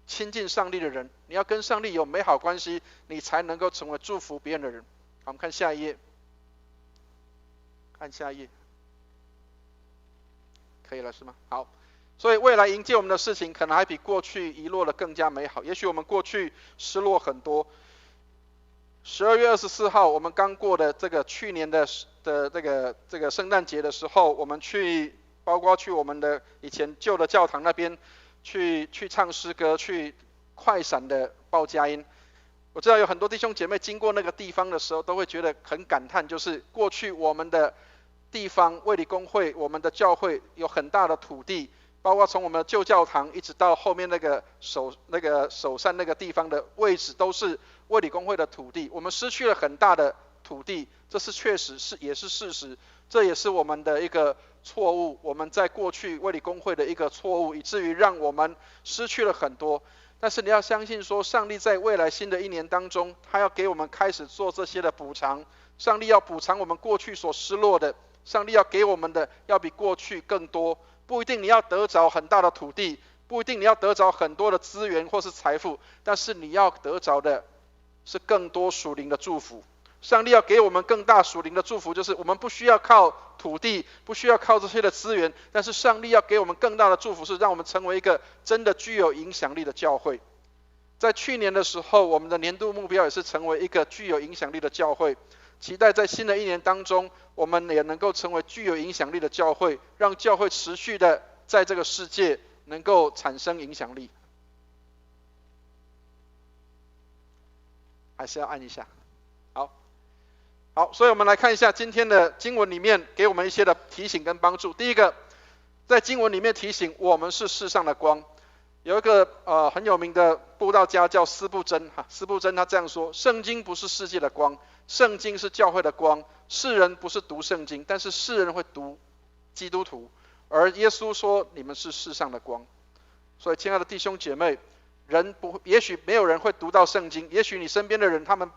亲近上帝的人，你要跟上帝有美好关系，你才能够成为祝福别人的人。好，我们看下一页，看下一页，可以了是吗？好，所以未来迎接我们的事情可能还比过去遗落的更加美好。也许我们过去失落很多。12月24号，我们刚过的这个去年的这个圣诞节的时候，我们包括去我们的以前旧的教堂那边去唱诗歌，去快闪的报佳音。我知道有很多弟兄姐妹经过那个地方的时候，都会觉得很感叹，就是过去我们的地方卫理公会，我们的教会有很大的土地，包括从我们的旧教堂一直到后面那个首善那个地方的位置，都是卫理公会的土地。我们失去了很大的土地，这是确实也是事实，这也是我们的一个错误，我们在过去卫理公会的一个错误，以至于让我们失去了很多。但是你要相信说，上帝在未来新的一年当中，他要给我们开始做这些的补偿，上帝要补偿我们过去所失落的，上帝要给我们的要比过去更多。不一定你要得着很大的土地，不一定你要得着很多的资源或是财富，但是你要得着的是更多属灵的祝福。上帝要给我们更大属灵的祝福，就是我们不需要靠土地，不需要靠这些的资源，但是上帝要给我们更大的祝福，是让我们成为一个真的具有影响力的教会。在去年的时候，我们的年度目标也是成为一个具有影响力的教会，期待在新的一年当中，我们也能够成为具有影响力的教会，让教会持续的在这个世界能够产生影响力。还是要按一下。好，所以我们来看一下今天的经文里面给我们一些的提醒跟帮助。第一个，在经文里面提醒我们是世上的光。有一个很有名的布道家叫司布真，司布真他这样说：圣经不是世界的光，圣经是教会的光。世人不是读圣经，但是世人会读基督徒，而耶稣说你们是世上的光。所以亲爱的弟兄姐妹，也许没有人会读到圣经，也许你身边的人他们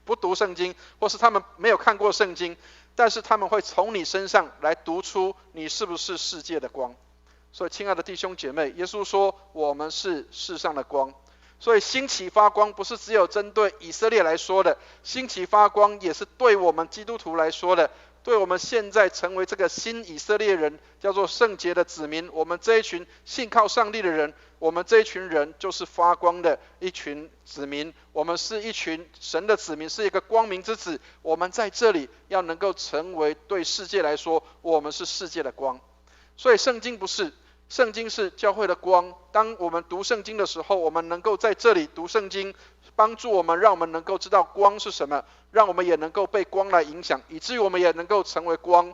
不读圣经，或是他们没有看过圣经，但是他们会从你身上来读出你是不是世界的光。所以亲爱的弟兄姐妹，耶稣说我们是世上的光。所以兴起发光不是只有针对以色列来说的，兴起发光也是对我们基督徒来说的，对我们现在成为这个新以色列人，叫做圣洁的子民，我们这一群信靠上帝的人，我们这一群人就是发光的一群子民，我们是一群神的子民，是一个光明之子。我们在这里要能够成为对世界来说，我们是世界的光。所以圣经不是，圣经是教会的光。当我们读圣经的时候，我们能够在这里读圣经，帮助我们，让我们能够知道光是什么，让我们也能够被光来影响，以至于我们也能够成为光。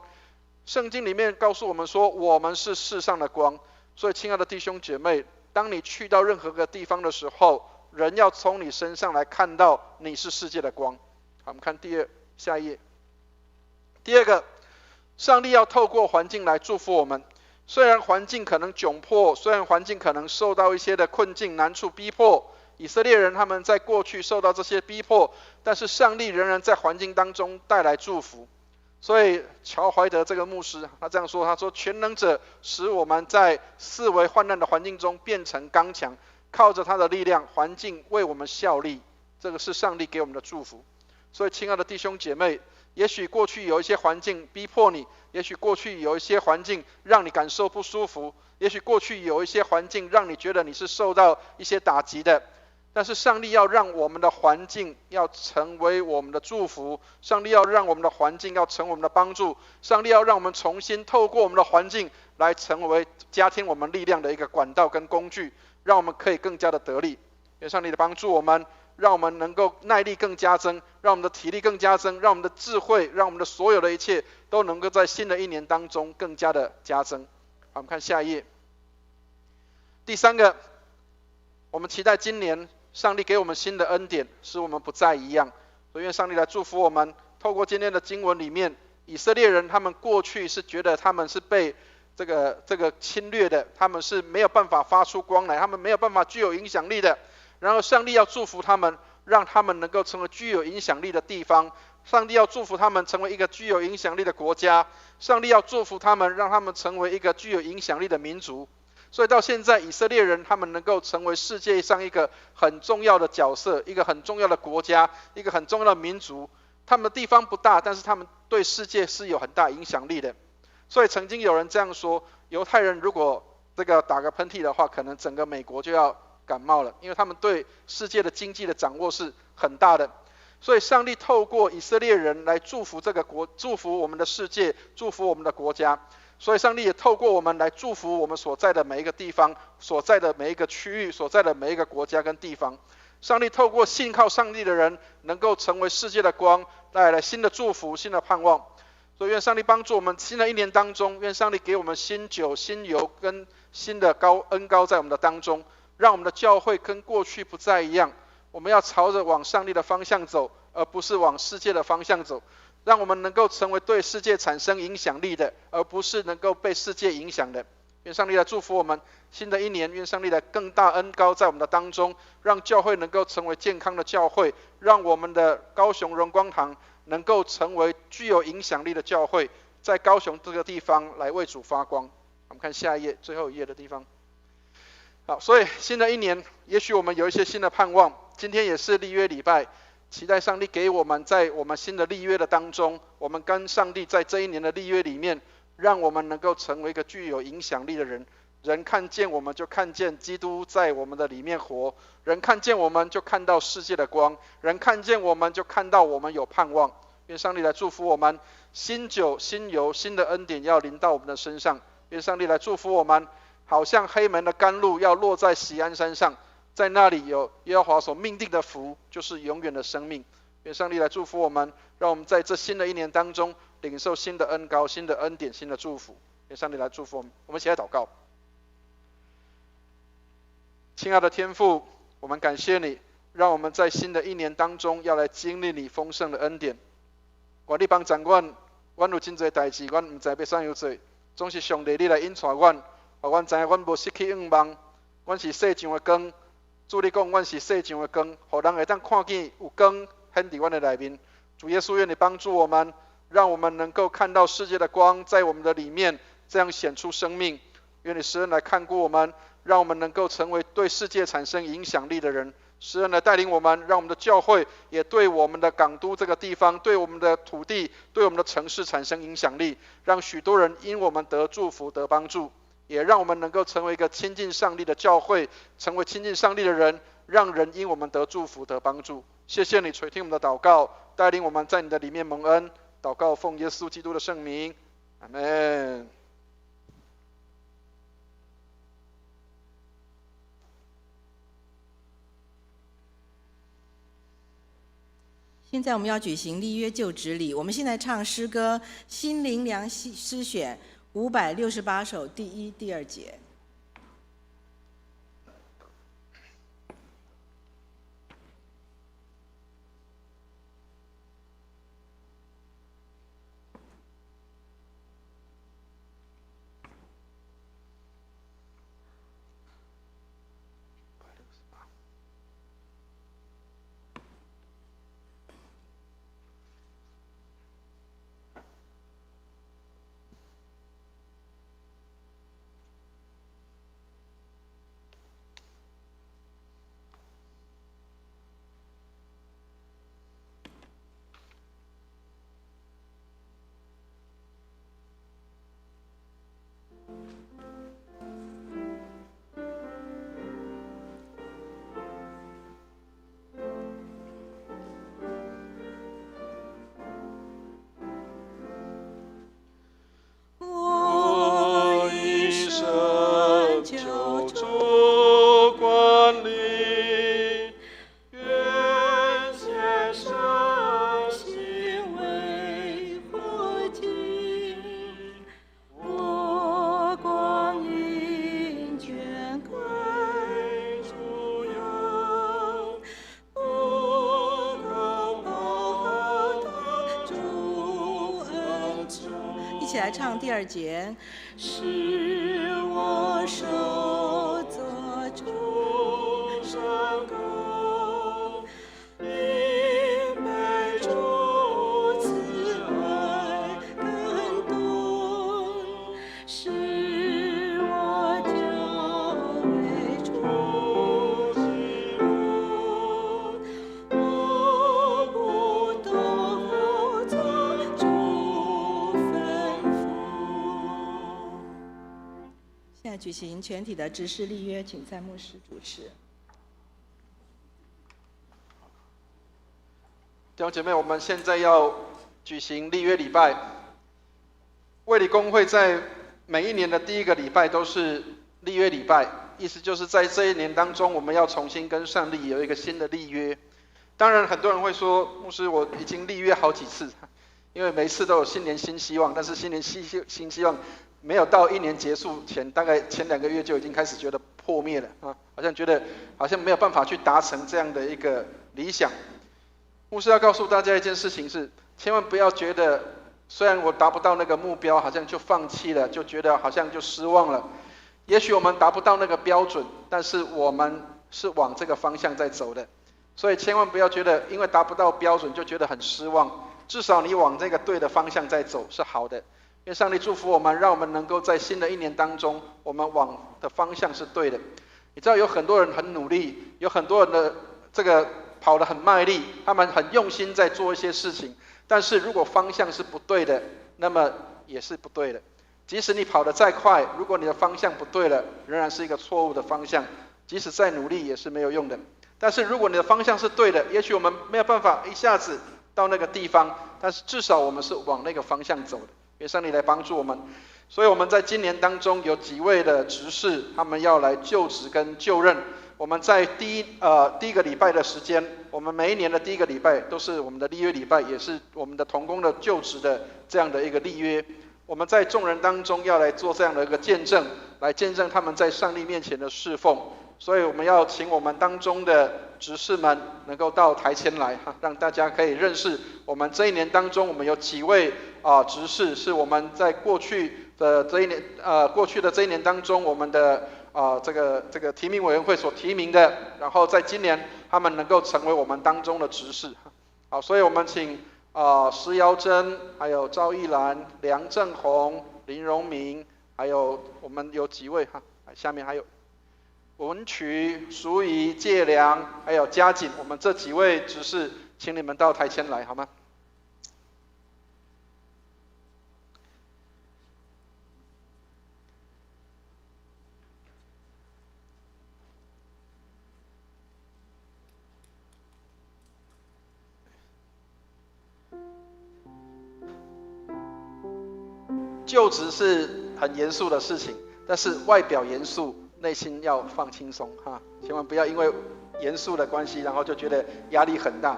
圣经里面告诉我们说，我们是世上的光。所以亲爱的弟兄姐妹，当你去到任何个地方的时候，人要从你身上来看到你是世界的光。好，我们看下一页。第二个，上帝要透过环境来祝福我们。虽然环境可能窘迫，虽然环境可能受到一些的困境、难处、逼迫，以色列人他们在过去受到这些逼迫，但是上帝仍然在环境当中带来祝福。所以乔怀德这个牧师他这样说，他说全能者使我们在四围患难的环境中变成刚强，靠着他的力量，环境为我们效力，这个是上帝给我们的祝福。所以亲爱的弟兄姐妹，也许过去有一些环境逼迫你，也许过去有一些环境让你感受不舒服，也许过去有一些环境让你觉得你是受到一些打击的，但是上帝要让我们的环境要成为我们的祝福，上帝要让我们的环境要成为我们的帮助，上帝要让我们重新透过我们的环境来成为加添我们力量的一个管道跟工具，让我们可以更加的得力。愿上帝的帮助我们，让我们能够耐力更加增，让我们的体力更加增，让我们的智慧，让我们的所有的一切都能够在新的一年当中更加的加增。好，我们看下一页。第三个，我们期待今年上帝给我们新的恩典，使我们不再一样。所以愿上帝来祝福我们。透过今天的经文里面，以色列人他们过去是觉得他们是被这个侵略的，他们是没有办法发出光来，他们没有办法具有影响力的。然后上帝要祝福他们，让他们能够成为具有影响力的地方。上帝要祝福他们成为一个具有影响力的国家。上帝要祝福他们，让他们成为一个具有影响力的民族。所以到现在，以色列人他们能够成为世界上一个很重要的角色，一个很重要的国家，一个很重要的民族。他们的地方不大，但是他们对世界是有很大影响力的。所以曾经有人这样说，犹太人如果这个打个喷嚏的话，可能整个美国就要感冒了，因为他们对世界的经济的掌握是很大的。所以上帝透过以色列人来祝福这个国，祝福我们的世界，祝福我们的国家。所以上帝也透过我们来祝福我们所在的每一个地方，所在的每一个区域，所在的每一个国家跟地方。上帝透过信靠上帝的人，能够成为世界的光，带来新的祝福，新的盼望。所以愿上帝帮助我们新的一年当中，愿上帝给我们新酒、新油跟新的恩膏在我们的当中，让我们的教会跟过去不再一样。我们要朝着往上帝的方向走，而不是往世界的方向走。让我们能够成为对世界产生影响力的，而不是能够被世界影响的。愿上帝来祝福我们新的一年，愿上帝的更大恩膏在我们的当中，让教会能够成为健康的教会，让我们的高雄荣光堂能够成为具有影响力的教会，在高雄这个地方来为主发光。我们看下一页，最后一页的地方。好，所以新的一年，也许我们有一些新的盼望。今天也是立约礼拜，期待上帝给我们在我们新的立约的当中，我们跟上帝在这一年的立约里面，让我们能够成为一个具有影响力的人。人看见我们就看见基督在我们的里面活，人看见我们就看到世界的光，人看见我们就看到我们有盼望。愿上帝来祝福我们，新酒、新油、新的恩典要临到我们的身上。愿上帝来祝福我们，好像黑门的甘露要落在锡安山上，在那里有耶和华所命定的福，就是永远的生命。愿上帝来祝福我们，让我们在这新的一年当中领受新的恩膏、新的恩典、新的祝福。愿上帝来祝福我们。我们一起来祷告。亲爱的天父，我们感谢你，让我们在新的一年当中要来经历你丰盛的恩典。愿你帮助阮，阮有真侪代志，阮唔知要怎样做，总是上帝你来引带阮，互阮知影阮无失去愿望，阮是世上的光。主你讲，阮是世上的光，互人会当看见有光显伫阮的内面。主耶稣，愿你帮助我们，让我们能够看到世界的光在我们的里面，这样显出生命。愿你施恩来看顾我们，让我们能够成为对世界产生影响力的人。施恩来带领我们，让我们的教会也对我们的港都这个地方，对我们的土地，对我们的城市产生影响力，让许多人因我们得祝福得帮助，也让我们能够成为一个亲近上帝的教会，成为亲近上帝的人，让人因我们得祝福得帮助。谢谢你垂听我们的祷告，带领我们在你的里面蒙恩。祷告奉耶稣基督的圣名，阿们。现在我们要举行立约就职礼，我们现在唱诗歌《心灵粮诗选》568首第1、第2节。一起来唱第2节。使我手作主圣工，明白主慈爱感动，使我交为主喜乐，我不动后做主吩咐。现在举行全体的执事立约，请蔡牧师主持。弟兄姐妹，我们现在要举行立约礼拜。卫理公会在每一年的第1个礼拜都是立约礼拜，意思就是在这一年当中，我们要重新跟上帝有一个新的立约。当然，很多人会说，牧师，我已经立约好几次，因为每一次都有新年新希望，但是新年新希望没有到1年结束前，大概前2个月就已经开始觉得破灭了啊，好像觉得好像没有办法去达成这样的一个理想。牧师要告诉大家一件事情是，千万不要觉得虽然我达不到那个目标，好像就放弃了，就觉得好像就失望了。也许我们达不到那个标准，但是我们是往这个方向在走的。所以千万不要觉得因为达不到标准就觉得很失望，至少你往这个对的方向在走是好的。愿上帝祝福我们，让我们能够在新的1年当中，我们往的方向是对的。你知道有很多人很努力，有很多人的这个跑得很卖力，他们很用心在做一些事情，但是如果方向是不对的，那么也是不对的。即使你跑得再快，如果你的方向不对了，仍然是一个错误的方向，即使再努力也是没有用的。但是如果你的方向是对的，也许我们没有办法一下子到那个地方，但是至少我们是往那个方向走的。愿上帝来帮助我们。所以我们在今年当中有几位的执事，他们要来就职跟就任。我们在第一个礼拜的时间，我们每一年的第1个礼拜都是我们的立约礼拜，也是我们的同工的就职的这样的一个立约。我们在众人当中要来做这样的一个见证，来见证他们在上帝面前的侍奉。所以我们要请我们当中的执事们能够到台前来，让大家可以认识我们这一年当中，我们有几位执事是我们在过去的这一年当中，我们的这个提名委员会所提名的，然后在今年他们能够成为我们当中的执事。好，所以我们请施瑶珍，还有赵义兰、梁正宏、林荣明，还有我们有几位下面还有文曲、淑仪、介良，还有嘉锦，我们这几位执事，请你们到台前来好吗？就职是很严肃的事情，但是外表严肃，内心要放轻松哈，千万不要因为严肃的关系，然后就觉得压力很大。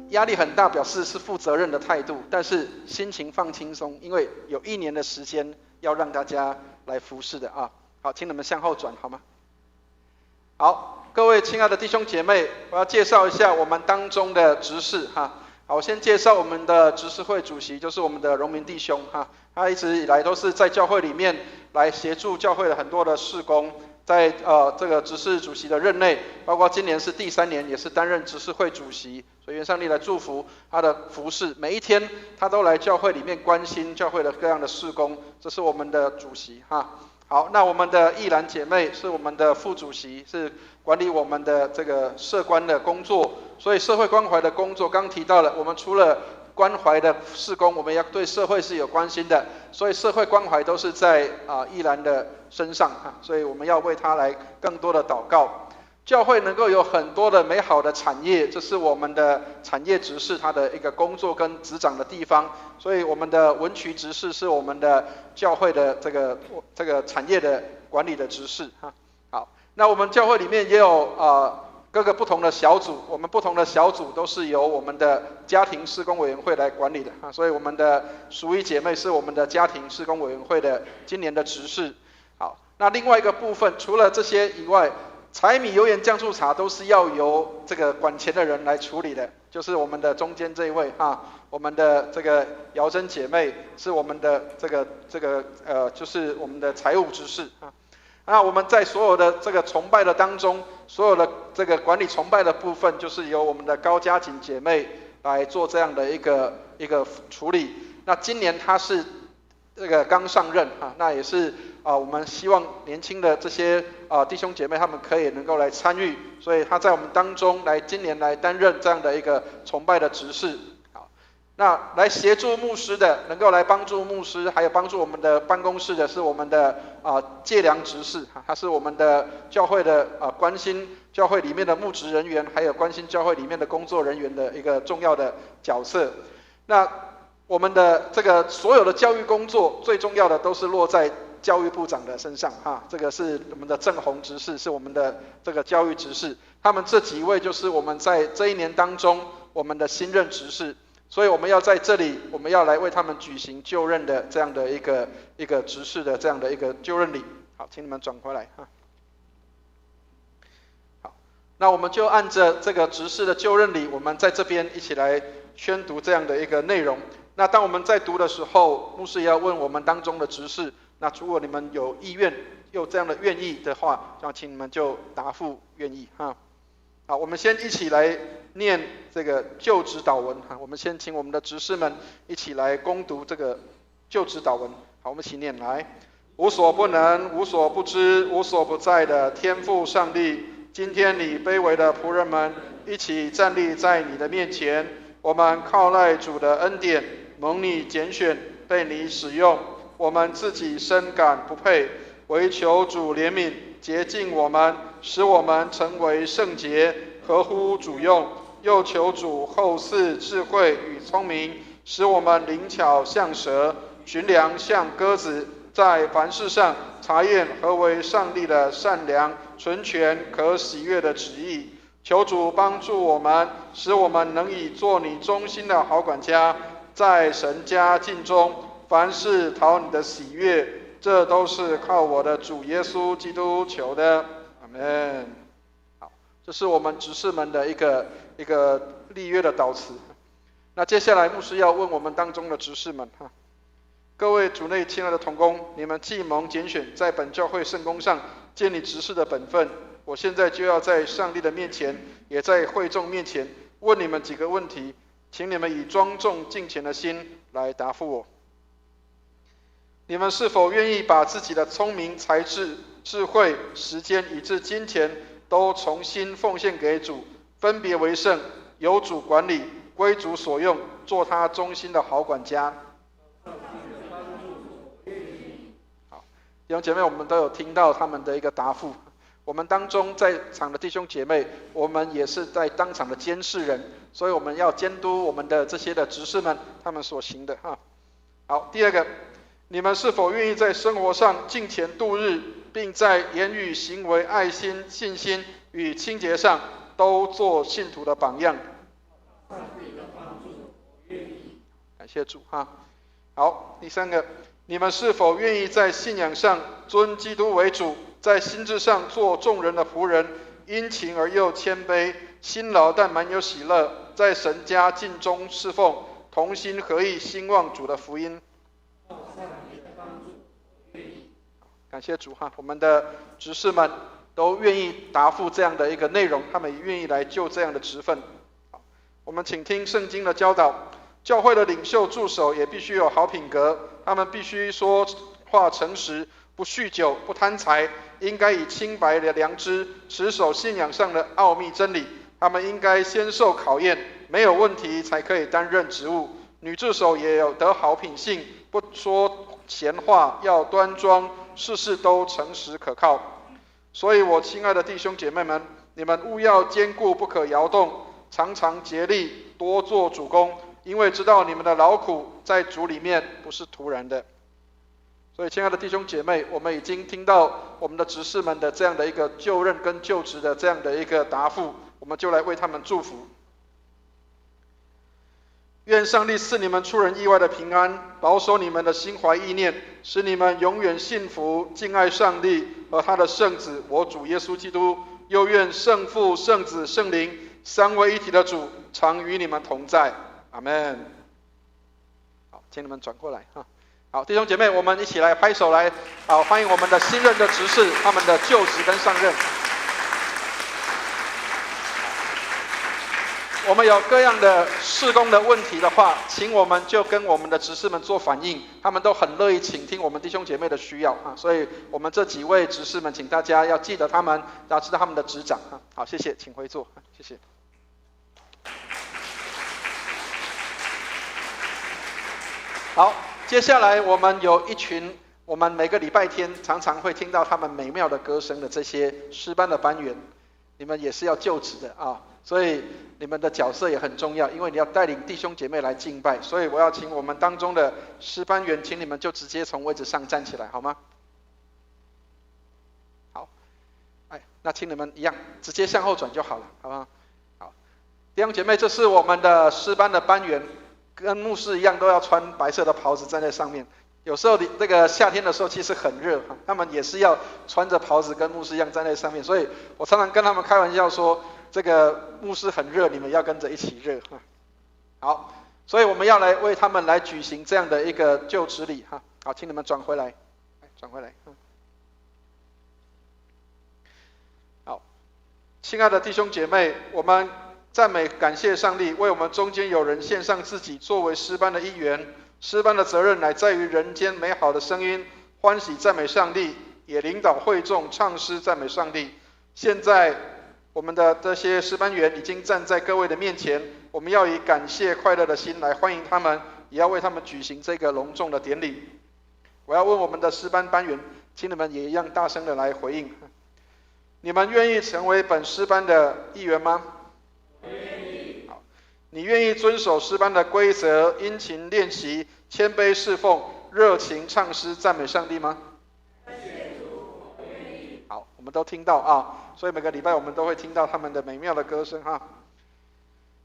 压力很大表示是负责任的态度，但是心情放轻松，因为有1年的时间要让大家来服侍的啊。好，请你们向后转好吗？好，各位亲爱的弟兄姐妹，我要介绍一下我们当中的执事哈。好，我先介绍我们的执事会主席，就是我们的荣民弟兄哈。他一直以来都是在教会里面来协助教会的很多的事工，在这个执事主席的任内，包括今年是第3年，也是担任执事会主席，所以愿上帝来祝福他的服事，每一天他都来教会里面关心教会的各样的事工，这是我们的主席哈。好，那我们的义兰姐妹是我们的副主席，是管理我们的这个社关的工作，所以社会关怀的工作，刚提到了，我们除了关怀的事工，我们要对社会是有关心的，所以社会关怀都是在义兰的身上所以我们要为他来更多的祷告。教会能够有很多的美好的产业，这是我们的产业执事他的一个工作跟执掌的地方，所以我们的文渠执事是我们的教会的这个产业的管理的执事哈。好，那我们教会里面也有各个不同的小组，我们不同的小组都是由我们的家庭事工委员会来管理的所以我们的淑仪姐妹是我们的家庭事工委员会的今年的执事。好，那另外一个部分，除了这些以外，柴米油盐酱醋茶都是要由这个管钱的人来处理的，就是我们的中间这一位我们的这个瑶珍姐妹是我们的就是我们的财务执事那我们在所有的这个崇拜的当中，所有的这个管理崇拜的部分，就是由我们的高嘉锦姐妹来做这样的一个处理。那今年她是这个刚上任那也是我们希望年轻的这些弟兄姐妹他们可以能够来参与，所以她在我们当中今年来担任这样的一个崇拜的执事。那来协助牧师的，能够来帮助牧师，还有帮助我们的办公室的是我们的介良执事他是我们的教会的关心教会里面的牧职人员，还有关心教会里面的工作人员的一个重要的角色。那我们的这个所有的教育工作，最重要的都是落在教育部长的身上这个是我们的郑宏执事，是我们的这个教育执事，他们这几位就是我们在这一年当中我们的新任执事。所以我们要在这里，我们要来为他们举行就任的这样的一个执事的这样的一个就任礼。好，请你们转回来好，那我们就按着这个执事的就任礼，我们在这边一起来宣读这样的一个内容。那当我们在读的时候，牧师也要问我们当中的执事，那如果你们有意愿，有这样的愿意的话，那请你们就答复愿意好，我们先一起来念这个就职祷文我们先请我们的执事们一起来攻读这个就职祷文。好，我们一起念来。无所不能、无所不知、无所不在的天父上帝，今天你卑微的仆人们一起站立在你的面前，我们靠赖主的恩典，蒙你拣选，被你使用。我们自己深感不配，唯求主怜悯，洁净我们，使我们成为圣洁，合乎主用。又求主厚赐智慧与聪明，使我们灵巧像蛇，寻良像鸽子，在凡事上查验何为上帝的善良、纯全、可喜悦的旨意。求主帮助我们，使我们能以做你忠心的好管家，在神家尽忠，凡事讨你的喜悦。这都是靠我的主耶稣基督求的，阿们。好，这是我们执事们的一个立约的祷词。那接下来牧师要问我们当中的执事们各位主内亲爱的同工，你们既蒙拣选，在本教会圣工上建立执事的本分，我现在就要在上帝的面前，也在会众面前问你们几个问题，请你们以庄重敬虔的心来答复我。你们是否愿意把自己的聪明、才智、智慧、时间以至金钱都重新奉献给主，分别为圣，由主管理，归主所用，做他忠心的好管家？好，弟兄姐妹，我们都有听到他们的一个答复。我们当中在场的弟兄姐妹，我们也是在当场的监视人，所以我们要监督我们的这些的执事们他们所行的好，第二个，你们是否愿意在生活上敬虔度日，并在言语、行为、爱心、信心与清洁上都做信徒的榜样？感谢主好，第三个，你们是否愿意在信仰上尊基督为主，在心智上做众人的仆人，殷勤而又谦卑，辛劳但满有喜乐，在神家尽忠侍奉，同心合意兴旺主的福音？感谢主我们的执事们都愿意答复这样的一个内容，他们也愿意来就这样的职分。我们请听圣经的教导，教会的领袖助手也必须有好品格，他们必须说话诚实，不酗酒，不贪财，应该以清白的良知持守信仰上的奥秘真理。他们应该先受考验，没有问题才可以担任职务。女助手也有得好品性，不说闲话，要端庄，事事都诚实可靠。所以我亲爱的弟兄姐妹们，你们务要坚固，不可摇动，常常竭力多做主工，因为知道你们的劳苦在主里面不是徒然的。所以亲爱的弟兄姐妹，我们已经听到我们的执事们的这样的一个就任跟就职的这样的一个答复，我们就来为他们祝福。愿上帝赐你们出人意外的平安，保守你们的心怀意念，使你们永远幸福，敬爱上帝和他的圣子我主耶稣基督，又愿圣父、圣子、圣灵三位一体的主常与你们同在。阿们。好，请你们转过来哈。好，弟兄姐妹，我们一起来拍手来，好，欢迎我们的新任的执事，他们的就职跟上任。我们有各样的事工的问题的话，请我们就跟我们的执事们做反应，他们都很乐意倾听我们弟兄姐妹的需要啊。所以我们这几位执事们，请大家要记得他们，要知道他们的职掌啊。好，谢谢，请回座，谢谢。好，接下来我们有一群，我们每个礼拜天常常会听到他们美妙的歌声的这些诗班的班员，你们也是要就职的啊。所以你们的角色也很重要，因为你要带领弟兄姐妹来敬拜，所以我要请我们当中的诗班员，请你们就直接从位置上站起来，好吗？好，那请你们一样直接向后转就好了，好吗？好，弟兄姐妹，这是我们的诗班的班员，跟牧师一样都要穿白色的袍子站在上面。有时候这个夏天的时候其实很热，他们也是要穿着袍子跟牧师一样站在上面，所以我常常跟他们开玩笑说，这个牧师很热，你们要跟着一起热。好，所以我们要来为他们来举行这样的一个就职礼哈。好，请你们转回来，转回来。好，亲爱的弟兄姐妹，我们赞美感谢上帝，为我们中间有人献上自己作为诗班的一员。诗班的责任乃在于人间美好的声音，欢喜赞美上帝，也领导会众唱诗赞美上帝。现在我们的这些诗班员已经站在各位的面前，我们要以感谢快乐的心来欢迎他们，也要为他们举行这个隆重的典礼。我要问我们的诗班班员，请你们也一样大声的来回应，你们愿意成为本诗班的一员吗？好，你愿意遵守诗班的规则，殷勤练习，谦卑侍奉，热情唱诗赞美上帝吗？好，我们都听到啊，所以每个礼拜我们都会听到他们的美妙的歌声哈。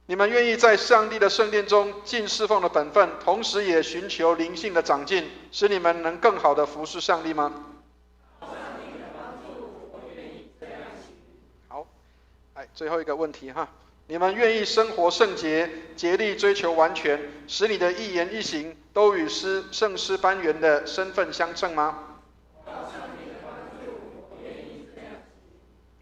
你们愿意在上帝的圣殿中尽侍奉的本分，同时也寻求灵性的长进，使你们能更好的服侍上帝吗？好，最后一个问题哈，你们愿意生活圣洁，竭力追求完全，使你的一言一行都与圣诗班员的身份相称吗？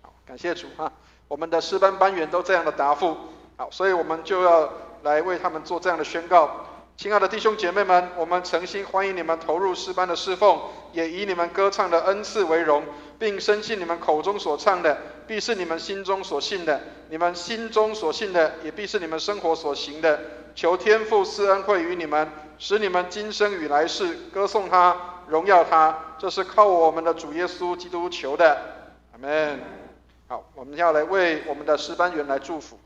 好，感谢主哈，我们的诗班班员都这样的答复。好，所以我们就要来为他们做这样的宣告。亲爱的弟兄姐妹们，我们诚心欢迎你们投入诗班的侍奉，也以你们歌唱的恩赐为荣，并深信你们口中所唱的，必是你们心中所信的；你们心中所信的，也必是你们生活所行的。求天父赐恩惠于你们，使你们今生与来世歌颂他，荣耀他。这是靠我们的主耶稣基督求的。阿们。好，我们要来为我们的诗班员来祝福。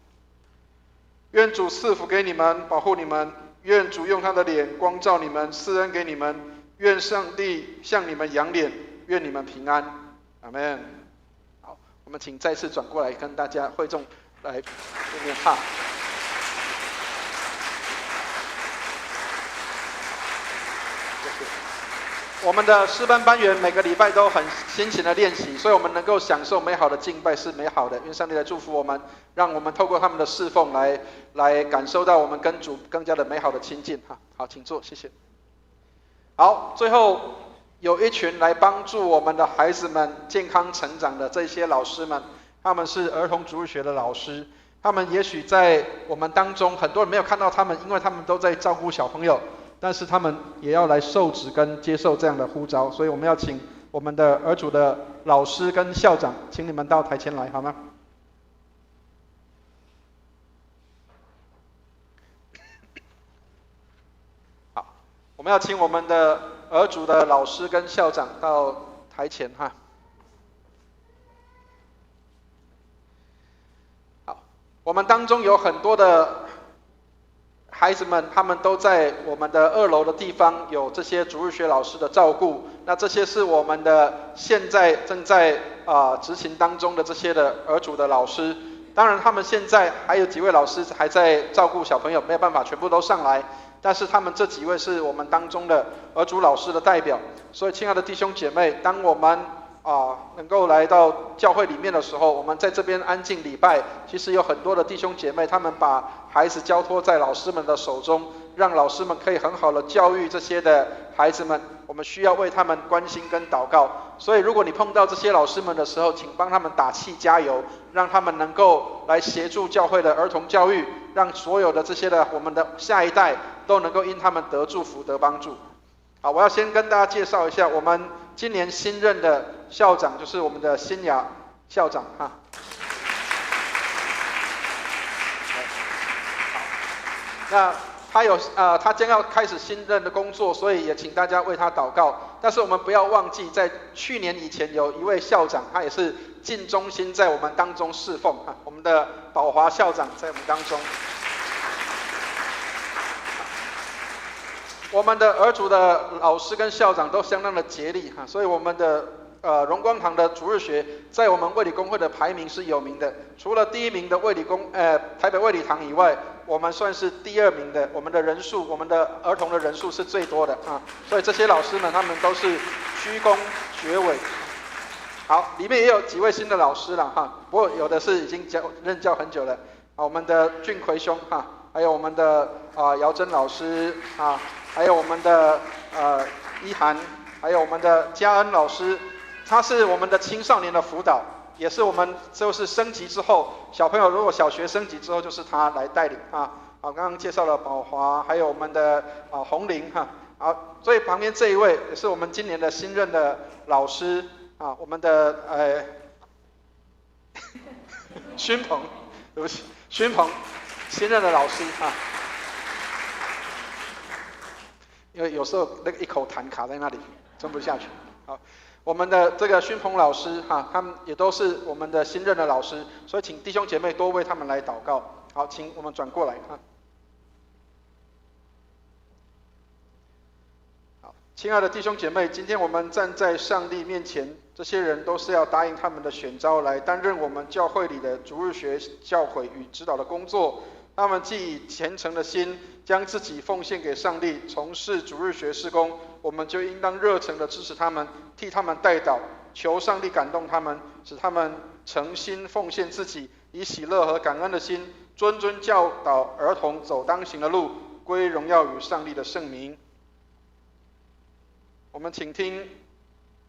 愿主赐福给你们，保护你们；愿主用他的脸光照你们，赐恩给你们；愿上帝向你们扬脸，愿你们平安。阿们。好，我们请再次转过来跟大家会众来见面哈。我们的诗班班员每个礼拜都很辛勤的练习，所以我们能够享受美好的敬拜是美好的。愿上帝来祝福我们，让我们透过他们的侍奉来感受到我们跟主更加的美好的亲近哈。好，请坐，谢谢。好，最后有一群来帮助我们的孩子们健康成长的这些老师们，他们是儿童主日学的老师，他们也许在我们当中很多人没有看到他们，因为他们都在照顾小朋友。但是他们也要来受职跟接受这样的呼召，所以我们要请我们的儿主的老师跟校长，请你们到台前来好吗？好，我们要请我们的儿主的老师跟校长到台前哈。好，我们当中有很多的孩子们，他们都在我们的2楼的地方有这些主日学老师的照顾。那这些是我们的现在正在执勤当中的这些的儿主的老师。当然，他们现在还有几位老师还在照顾小朋友，没有办法全部都上来。但是他们这几位是我们当中的儿主老师的代表。所以，亲爱的弟兄姐妹，当我们能够来到教会里面的时候，我们在这边安静礼拜，其实有很多的弟兄姐妹，他们把孩子交托在老师们的手中，让老师们可以很好的教育这些的孩子们。我们需要为他们关心跟祷告，所以如果你碰到这些老师们的时候，请帮他们打气加油，让他们能够来协助教会的儿童教育，让所有的这些的我们的下一代都能够因他们得祝福得帮助。好，我要先跟大家介绍一下我们今年新任的校长，就是我们的新雅校长哈。那他将要开始新任的工作，所以也请大家为他祷告。但是我们不要忘记，在去年以前有一位校长，他也是尽忠心在我们当中侍奉哈，我们的宝华校长在我们当中。我们的儿主的老师跟校长都相当的竭力哈，所以我们的荣光堂的主日学在我们卫理公会的排名是有名的，除了第一名的台北卫理堂以外，我们算是第二名的，我们的人数，我们的儿童的人数是最多的啊，所以这些老师们他们都是居功厥伟。好，里面也有几位新的老师了哈，不过有的是已经任教很久了啊，我们的俊奎兄哈，还有我们的姚真老师啊，还有我们的一涵，还有我们的嘉恩老师，他是我们的青少年的辅导。也是我们就是升级之后，小朋友如果小学升级之后，就是他来带领啊。好，刚刚介绍了宝华，还有我们的红玲哈。好，所以旁边这一位也是我们今年的新任的老师啊，我们的勋鹏，对不起，勋鹏新任的老师啊。因为有时候那个一口痰卡在那里，撑不下去。好。我们的这个勋鹏老师哈，他们也都是我们的新任的老师，所以请弟兄姐妹多为他们来祷告。好，请我们转过来哈。好，亲爱的弟兄姐妹，今天我们站在上帝面前，这些人都是要答应他们的选召来担任我们教会里的主日学教诲与指导的工作。他们既以虔诚的心将自己奉献给上帝，从事主日学事工，我们就应当热诚地支持他们，替他们代祷，求上帝感动他们，使他们诚心奉献自己，以喜乐和感恩的心，谆谆教导儿童走当行的路，归荣耀与上帝的圣名。我们请听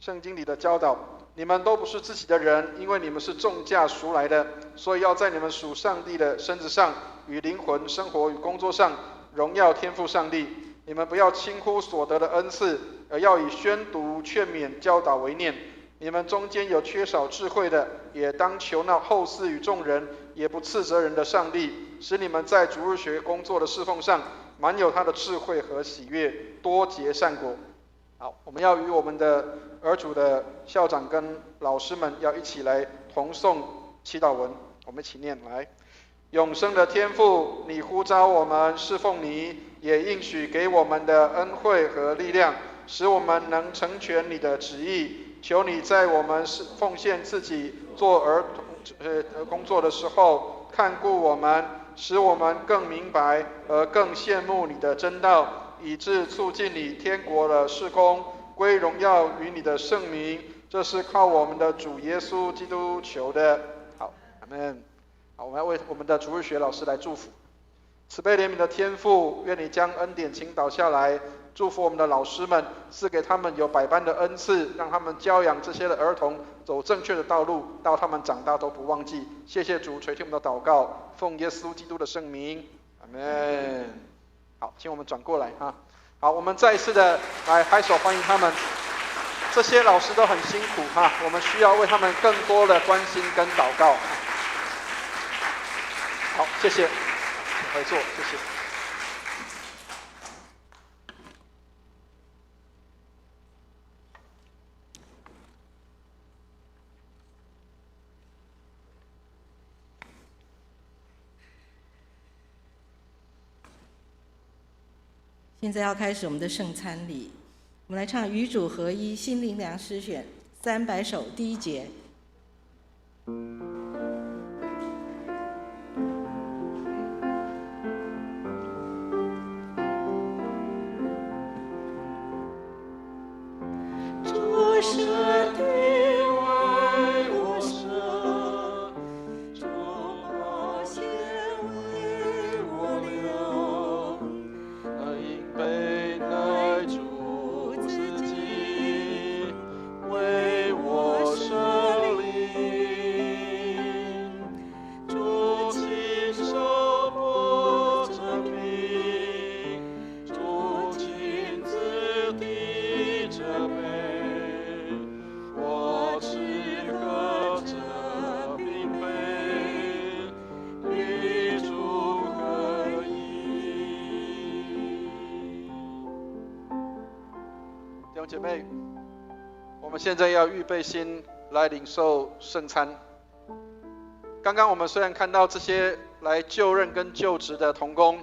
圣经里的教导：你们都不是自己的人，因为你们是重价赎来的，所以要在你们属上帝的身子上与灵魂、生活与工作上荣耀天父上帝。你们不要轻忽所得的恩赐，而要以宣读、劝勉、教导为念。你们中间有缺少智慧的，也当求那后嗣与众人，也不斥责人的上帝，使你们在主日学工作的侍奉上，满有他的智慧和喜悦，多结善果。好，我们要与我们的儿主的校长跟老师们要一起来同诵祈祷文，我们一起念来。永生的天父，你呼召我们侍奉你，也应许给我们的恩惠和力量，使我们能成全你的旨意。求你在我们奉献自己做儿童工作的时候，看顾我们，使我们更明白而更羡慕你的真道，以致促进你天国的事工，归荣耀于你的圣名。这是靠我们的主耶稣基督求的。好，阿们。好，我们要为我们的主日学老师来祝福。慈悲怜悯的天父，愿你将恩典倾倒下来，祝福我们的老师们，赐给他们有百般的恩赐，让他们教养这些的儿童走正确的道路，到他们长大都不忘记。谢谢主垂听我们的祷告，奉耶稣基督的圣名，阿们。好，请我们转过来哈。好，我们再一次的来拍手欢迎他们。这些老师都很辛苦哈，我们需要为他们更多的关心跟祷告。好，谢谢，回座，谢谢。现在要开始我们的圣餐礼，我们来唱与主合一心灵粮诗选300首第一节。主是的兄姐妹，我们现在要预备心来领受圣餐。刚刚我们虽然看到这些来就任跟就职的同工，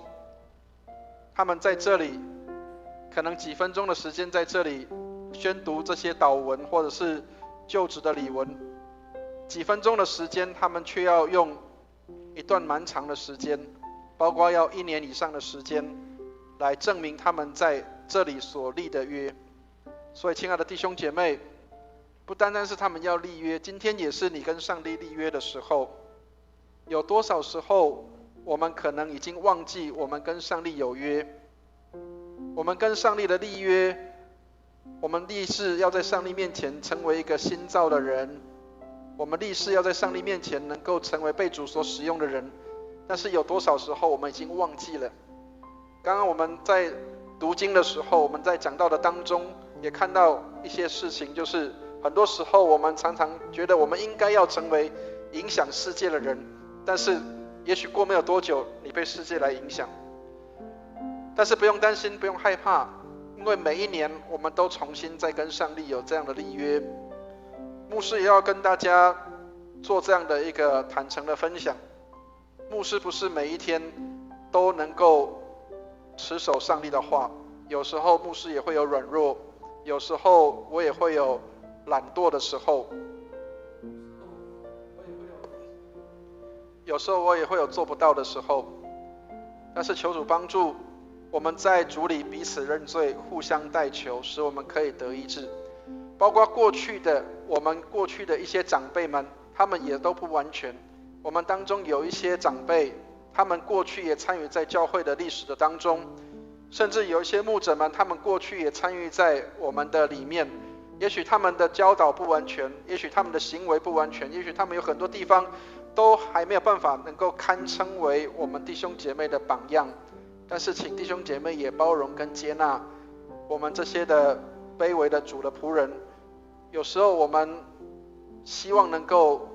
他们在这里可能几分钟的时间在这里宣读这些祷文或者是就职的礼文，几分钟的时间，他们却要用一段蛮长的时间，包括要1年以上的时间，来证明他们在这里所立的约。所以，亲爱的弟兄姐妹，不单单是他们要立约，今天也是你跟上帝立约的时候。有多少时候，我们可能已经忘记我们跟上帝有约，我们跟上帝的立约，我们立誓要在上帝面前成为一个新造的人，我们立誓要在上帝面前能够成为被主所使用的人。但是有多少时候我们已经忘记了？刚刚我们在读经的时候，我们在讲道的当中也看到一些事情，就是很多时候我们常常觉得我们应该要成为影响世界的人，但是也许过没有多久，你被世界来影响。但是不用担心，不用害怕，因为每一年我们都重新再跟上帝有这样的立约。牧师也要跟大家做这样的一个坦诚的分享。牧师不是每一天都能够持守上帝的话，有时候牧师也会有软弱，有时候我也会有懒惰的时候，有时候我也会有做不到的时候。但是求主帮助我们在主里彼此认罪，互相代求，使我们可以得医治。包括我们过去的一些长辈们，他们也都不完全。我们当中有一些长辈，他们过去也参与在教会的历史的当中，甚至有一些牧者们，他们过去也参与在我们的里面。也许他们的教导不完全，也许他们的行为不完全，也许他们有很多地方都还没有办法能够堪称为我们弟兄姐妹的榜样。但是请弟兄姐妹也包容跟接纳我们这些的卑微的主的仆人。有时候我们希望能够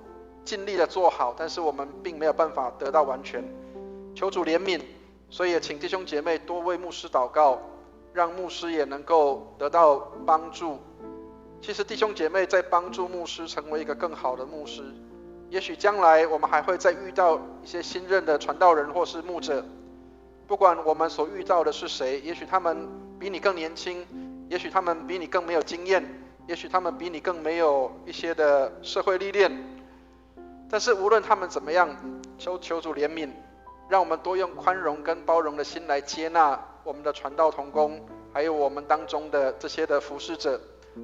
尽力的做好，但是我们并没有办法得到完全。求主怜悯，所以也请弟兄姐妹多为牧师祷告，让牧师也能够得到帮助。其实弟兄姐妹在帮助牧师成为一个更好的牧师。也许将来我们还会再遇到一些新任的传道人或是牧者，不管我们所遇到的是谁，也许他们比你更年轻，也许他们比你更没有经验，也许他们比你更没有一些的社会历练。但是无论他们怎么样，求主怜悯，让我们多用宽容跟包容的心来接纳我们的传道同工，还有我们当中的这些的服侍者。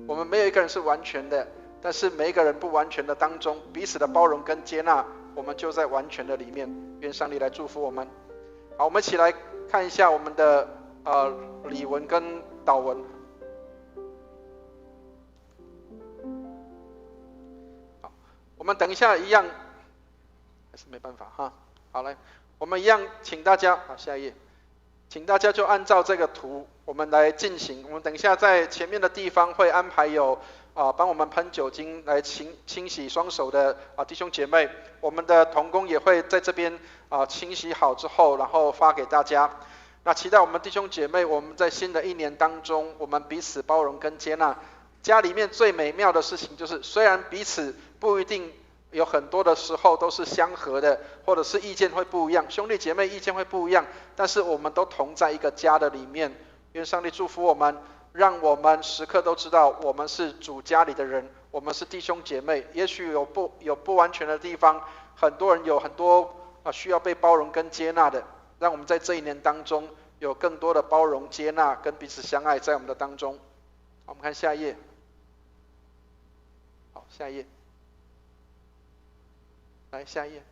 我们没有一个人是完全的，但是每一个人不完全的当中，彼此的包容跟接纳，我们就在完全的里面。愿上帝来祝福我们。好，我们一起来看一下我们的礼文跟祷文。好，我们等一下一样，还是没办法哈。好，来，我们一样，请大家，好，下一页，请大家就按照这个图，我们来进行。我们等一下在前面的地方会安排有帮我们喷酒精来清洗双手的弟兄姐妹，我们的同工也会在这边清洗好之后，然后发给大家。那期待我们弟兄姐妹，我们在新的一年当中，我们彼此包容跟接纳。家里面最美妙的事情就是，虽然彼此不一定有很多的时候都是相合的，或者是意见会不一样，兄弟姐妹意见会不一样，但是我们都同在一个家的里面。愿上帝祝福我们，让我们时刻都知道我们是主家里的人，我们是弟兄姐妹。也许有不完全的地方，很多人有很多需要被包容跟接纳的，让我们在这一年当中有更多的包容接纳跟彼此相爱在我们的当中。好，我们看下一页。好，下一页，来下一页。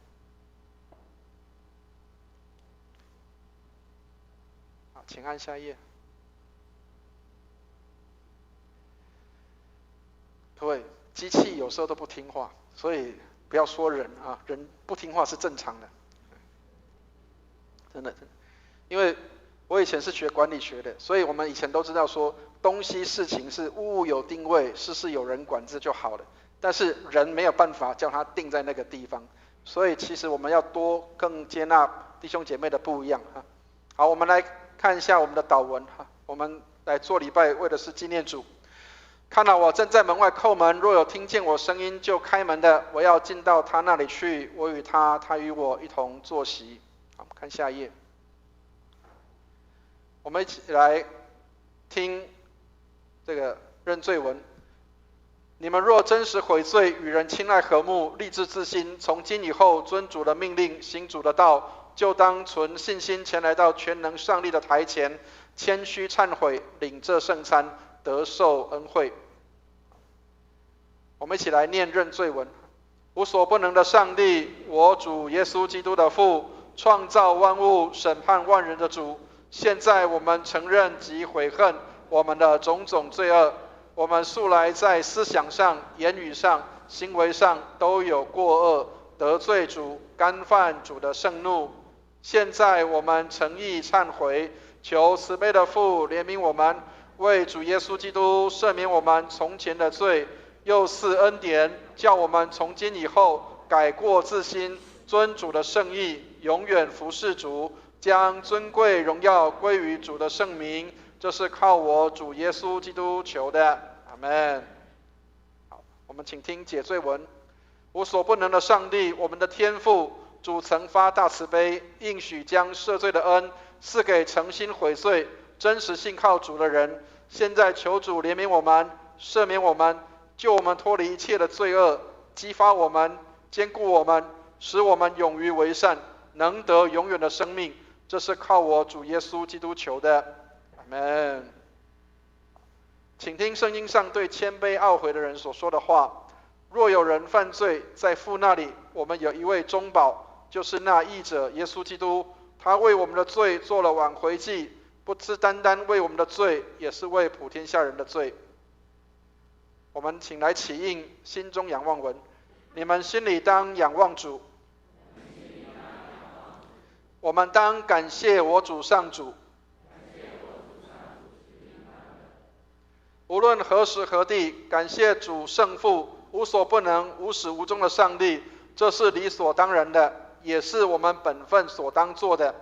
好，请按下一页。各位，机器有时候都不听话，所以不要说人啊，人不听话是正常的，真的。因为我以前是学管理学的，所以我们以前都知道说，东西事情是物有定位，事事有人管，这就好了。但是人没有办法叫他定在那个地方，所以其实我们要更接纳弟兄姐妹的不一样哈。好，我们来看一下我们的祷文哈，我们来做礼拜为的是纪念主。看到我正在门外叩门，若有听见我声音就开门的，我要进到他那里去，我与他，他与我一同坐席。好，看下一页。我们一起来听这个认罪文。你们若真实悔罪，与人亲爱和睦，立志自心，从今以后遵主的命令，行主的道，就当存信心前来到全能上帝的台前，谦虚忏悔，领这圣餐，得受恩惠。我们一起来念认罪文。无所不能的上帝，我主耶稣基督的父，创造万物、审判万人的主，现在我们承认及悔恨我们的种种罪恶，我们素来在思想上、言语上、行为上都有过恶，得罪主，干犯主的圣怒。现在我们诚意忏悔，求慈悲的父怜悯我们，为主耶稣基督赦免我们从前的罪，又赐恩典，叫我们从今以后改过自新，遵主的圣意，永远服侍主，将尊贵荣耀归于主的圣名。这是靠我主耶稣基督求的，阿们。好，我们请听解罪文。无所不能的上帝，我们的天父，主曾发大慈悲，应许将赦罪的恩赐给诚心悔罪、真实信靠主的人。现在求主怜悯我们，赦免我们，救我们脱离一切的罪恶，激发我们，坚固我们，使我们勇于为善，能得永远的生命。这是靠我主耶稣基督求的，阿们。请听圣经上对谦卑懊悔的人所说的话：若有人犯罪，在父那里，我们有一位中保，就是那义者耶稣基督。他为我们的罪做了挽回祭，不是单单为我们的罪，也是为普天下人的罪。我们请来起应心中仰望文。你们心里当仰望主，我们当感谢我主上主。无论何时何地，感谢主圣父，无所不能、无始无终的上帝，这是理所当然的，也是我们本分所当做的。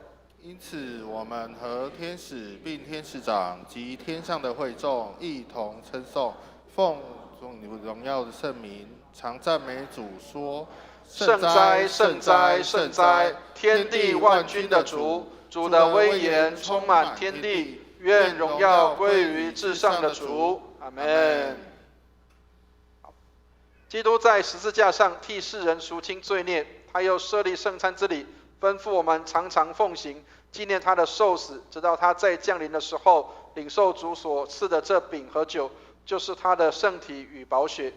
因此，我们和天使并天使长及天上的会众一同称颂，奉主荣耀的圣名，常赞美主说：圣哉，圣哉，圣哉！天地万军的主，主的威严充满天地。愿荣耀归于至上的主，阿们。基督在十字架上替世人赎清罪孽，他又设立圣餐之礼，吩咐我们常常奉行，纪念他的受死，直到他再降临的时候，领受主所赐的这饼和酒，就是他的圣体与宝血。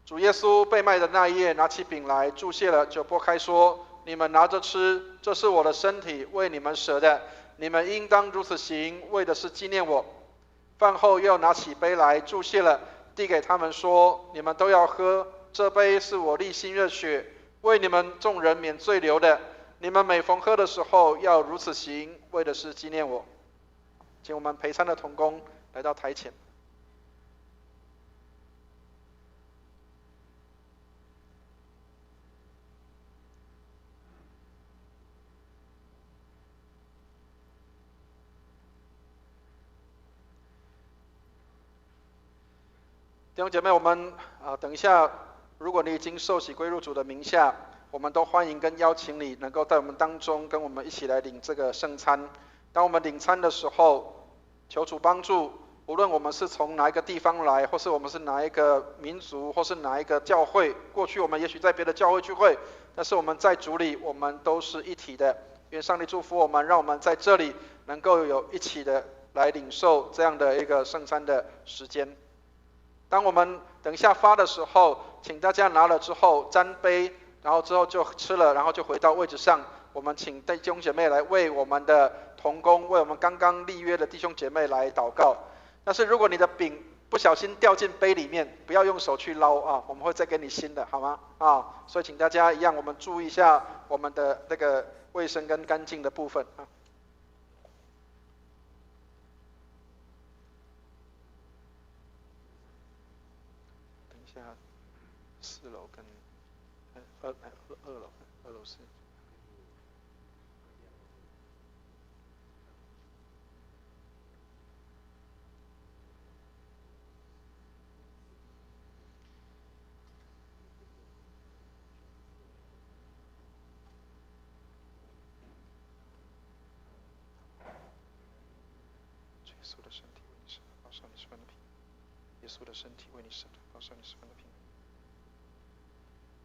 主耶稣被卖的那一夜，拿起饼来，祝谢了，就擘开说：你们拿着吃，这是我的身体，为你们舍的。你们应当如此行，为的是纪念我。饭后又拿起杯来，祝谢了，递给他们说：你们都要喝，这杯是我立心热血，为你们众人免罪流的。你们每逢喝的时候，要如此行，为的是纪念我。请我们陪餐的同工来到台前。弟兄姐妹，我们等一下，如果你已经受洗归入主的名下，我们都欢迎跟邀请你能够在我们当中跟我们一起来领这个圣餐。当我们领餐的时候，求主帮助，无论我们是从哪一个地方来，或是我们是哪一个民族，或是哪一个教会，过去我们也许在别的教会聚会，但是我们在主里，我们都是一体的。愿上帝祝福我们，让我们在这里能够有一起的来领受这样的一个圣餐的时间。当我们等一下发的时候，请大家拿了之后沾杯，然后之后就吃了，然后就回到位置上。我们请弟兄姐妹来为我们的同工，为我们刚刚立约的弟兄姐妹来祷告。但是如果你的饼不小心掉进杯里面，不要用手去捞啊，我们会再给你新的，好吗？所以请大家一样，我们注意一下我们的那个卫生跟干净的部分啊。4楼跟2楼是。耶稣的身体为你舍的，保守你十分的平安。耶稣的身体为你舍的，保守你十分的平安。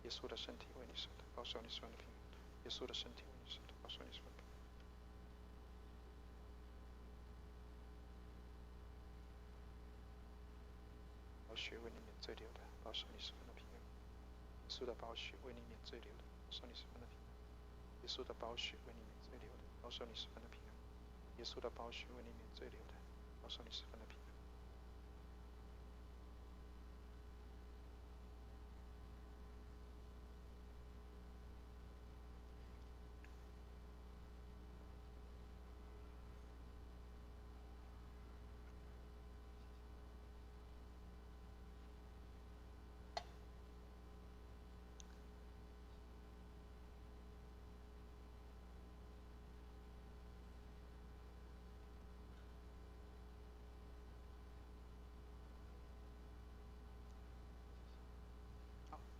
耶稣的身体为你舍的，保守你十分的平安。耶稣的身体为你舍的，保守你十分的平安。宝血为你免罪流的，保守你十分的平安。耶稣的宝血为你免罪流的，保守你十分的平安。耶稣的宝血为你免罪流的，保守你十分的平安。耶稣的宝血为你免罪流的，保守你十分的平安。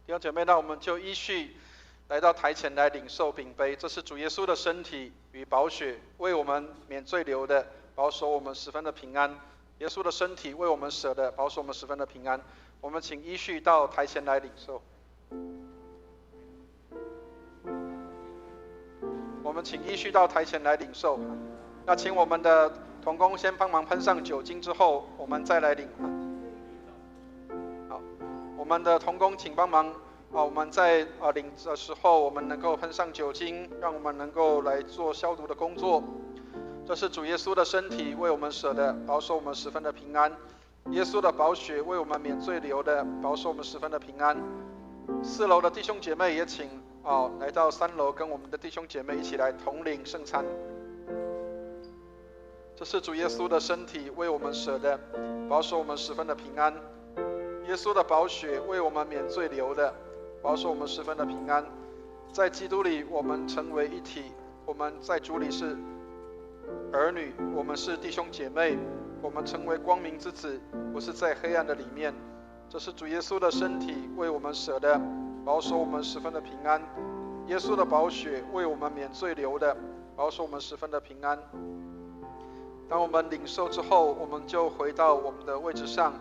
弟兄姐妹，那我们就依序来到台前来领受饼杯。这是主耶稣的身体与宝血，为我们免罪流的，保守我们十分的平安。耶稣的身体为我们舍的，保守我们十分的平安。我们请依序到台前来领受。我们请依序到台前来领受。那请我们的同工先帮忙喷上酒精，之后我们再来领。好，我们的同工请帮忙。我们在领的时候，我们能够喷上酒精，让我们能够来做消毒的工作。这是主耶稣的身体为我们舍的，保守我们十分的平安。耶稣的宝血为我们免罪流的，保守我们十分的平安。4楼的弟兄姐妹也请来到3楼，跟我们的弟兄姐妹一起来同领圣餐。这是主耶稣的身体为我们舍的，保守我们十分的平安。耶稣的宝血为我们免罪流的，保守我们十分的平安。在基督里我们成为一体，我们在主里是儿女，我们是弟兄姐妹，我们成为光明之子，不是在黑暗的里面。这是主耶稣的身体为我们舍的，保守我们十分的平安。耶稣的宝血为我们免罪流的，保守我们十分的平安。当我们领受之后，我们就回到我们的位置上，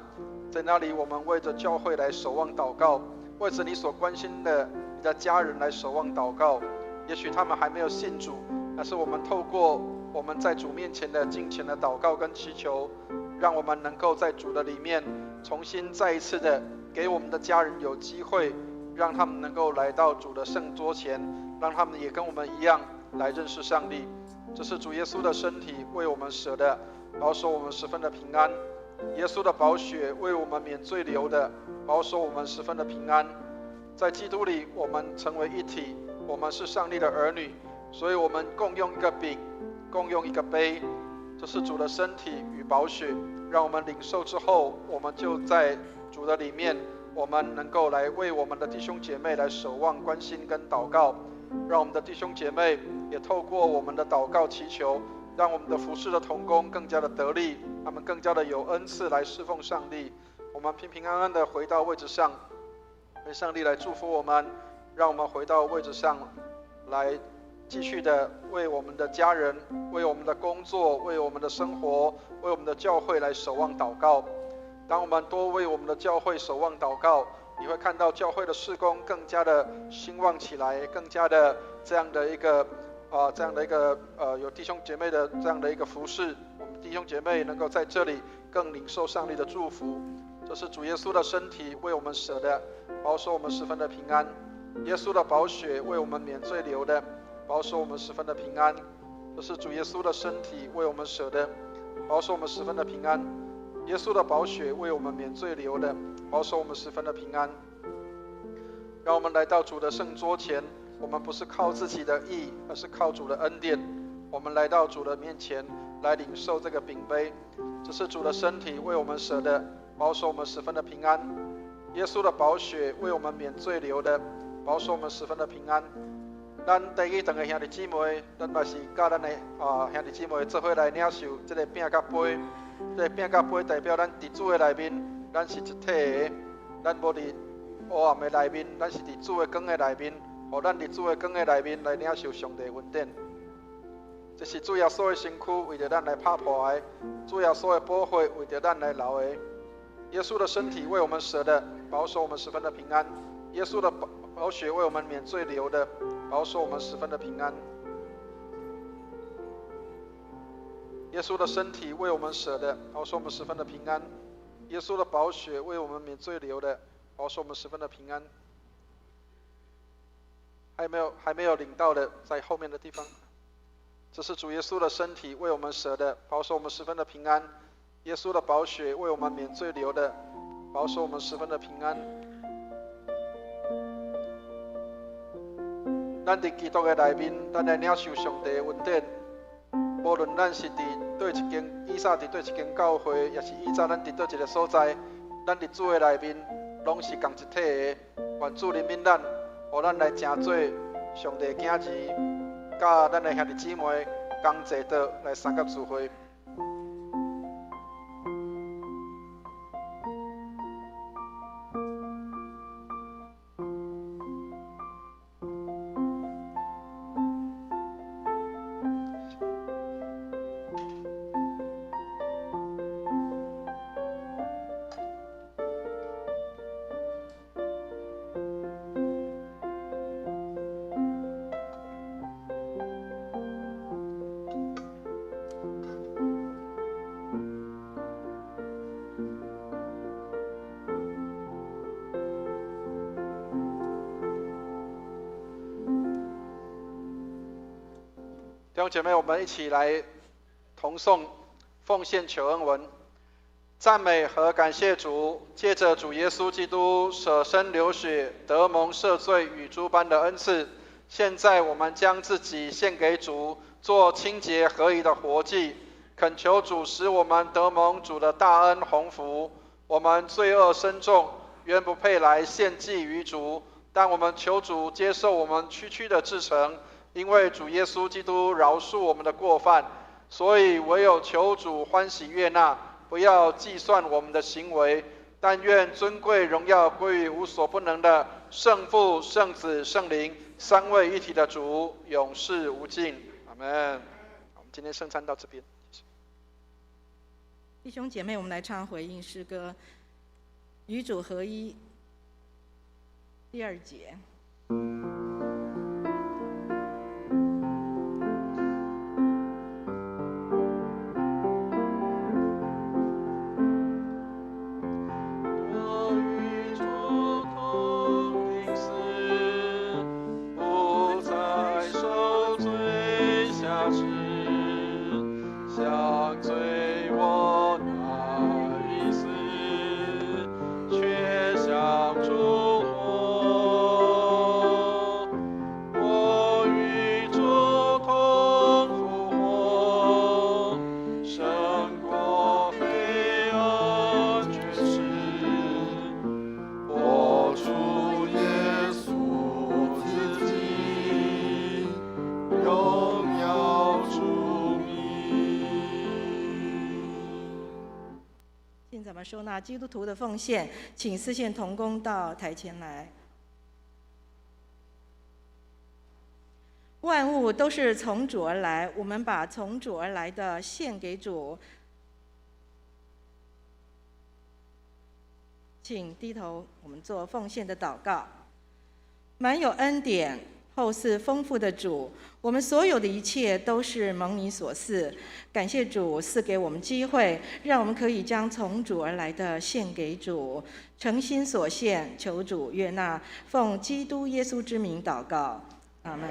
在那里我们为着教会来守望祷告，为着你所关心的你的家人来守望祷告。也许他们还没有信主，但是我们透过我们在主面前的敬虔的祷告跟祈求，让我们能够在主的里面重新再一次的给我们的家人有机会，让他们能够来到主的圣桌前，让他们也跟我们一样来认识上帝。这是主耶稣的身体为我们舍的，保守我们十分的平安。耶稣的宝血为我们免罪流的，保守我们十分的平安。在基督里我们成为一体，我们是上帝的儿女，所以我们共用一个饼，共用一个杯。这是主的身体与宝血，让我们领受之后，我们就在主的里面，我们能够来为我们的弟兄姐妹来守望、关心跟祷告，让我们的弟兄姐妹也透过我们的祷告祈求，让我们的服事的同工更加的得力，他们更加的有恩赐来侍奉上帝。我们平平安安的回到位置上，为上帝来祝福我们，让我们回到位置上来继续的为我们的家人、为我们的工作、为我们的生活、为我们的教会来守望祷告。当我们多为我们的教会守望祷告，你会看到教会的事工更加的兴旺起来，更加的这样的一个有弟兄姐妹的这样的一个服事，我们弟兄姐妹能够在这里更领受上帝的祝福。这是主耶稣的身体为我们舍的，保守我们十分的平安。耶稣的宝血为我们免罪流的，保守我们十分的平安。这是主耶稣的身体为我们舍的，保守我们十分的平安。耶稣的宝血为我们免罪流的，保守我们十分的平安。让我们来到主的圣桌前，我们不是靠自己的义，而是靠主的恩典。我们来到主的面前来领受这个饼杯，这是主的身体为我们舍的，保守我们十分的平安。耶稣的宝血为我们免罪流的，保守我们十分的平安。咱第一堂的兄弟姊妹，咱嘛是甲咱的兄弟姊妹做伙来领受这个饼甲杯。这个饼甲杯代表咱伫主的内面，咱是一体的，咱无伫黑暗的内面，咱是伫主的光的内面，互咱伫主的光的内面来领受上帝的恩典。这是主耶稣的身躯为着咱来拍破的，主耶稣的宝血为着咱来流的。耶稣的身体为我们舍的，保守我们十分的平安；耶稣的宝血为我们免罪流的，保守我们十分的平安。耶稣的身体为我们舍的，保守我们十分的平安；耶稣的宝血为我们免罪流的，保守我们十分的平安。还没有领到的，在后面的地方。这是主耶稣的身体为我们舍的，保守我们十分的平安；耶稣的宝血为我们免罪流的，保守我们十分的平安。咱在基督的内面，咱来领受上帝的恩典。无论咱是以撒伫对一间教会，也是以早咱伫对一个所在，咱伫主的内面，拢是同一体的。愿主怜悯咱，互咱来成做上帝的囝儿，甲咱的兄弟姊妹同齐道来三角聚会。弟兄姐妹，我们一起来同颂奉献求恩文，赞美和感谢主，借着主耶稣基督舍身流血，得蒙赦罪与诸般的恩赐。现在我们将自己献给主，做清洁合宜的活祭，恳求主使我们得蒙主的大恩鸿福。我们罪恶深重，原不配来献祭于主，但我们求主接受我们区区的至诚。因为主耶稣基督饶恕我们的过犯，所以唯有求主欢喜悦纳，不要计算我们的行为，但愿尊贵荣耀归于无所不能的圣父、圣子、圣灵三位一体的主，永世无尽。阿们。我们今天圣餐到这边。弟兄姐妹，我们来唱回应诗歌《与主合一》第2节。收纳基督徒的奉献，请司献同工到台前来。万物都是从主而来，我们把从主而来的献给主。请低头，我们做奉献的祷告。满有恩典、厚赐丰富的主，我们所有的一切都是蒙你所赐。感谢主赐给我们机会，让我们可以将从主而来的献给主，诚心所献，求主悦纳。奉基督耶稣之名祷告，阿们。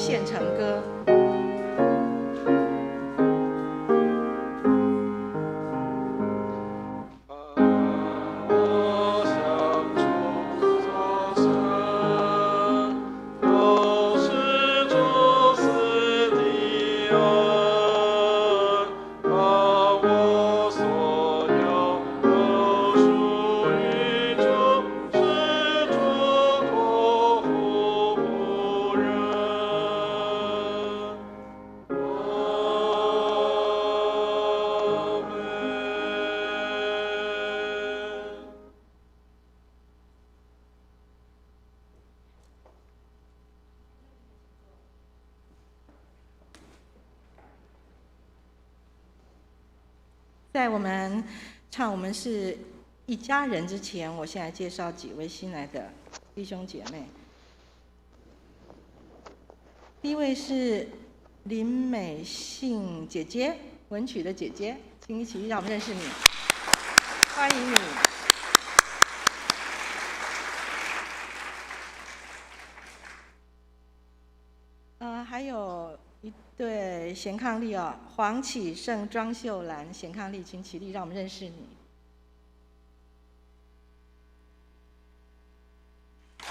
献成歌。在我们唱"我们是一家人"之前，我现在介绍几位新来的弟兄姐妹。第一位是林美信姐姐，文曲的姐姐，请一起让我们认识你，欢迎你。还有一对贤伉俪哦，黄启胜、庄秀兰，贤伉俪，请起立，让我们认识你。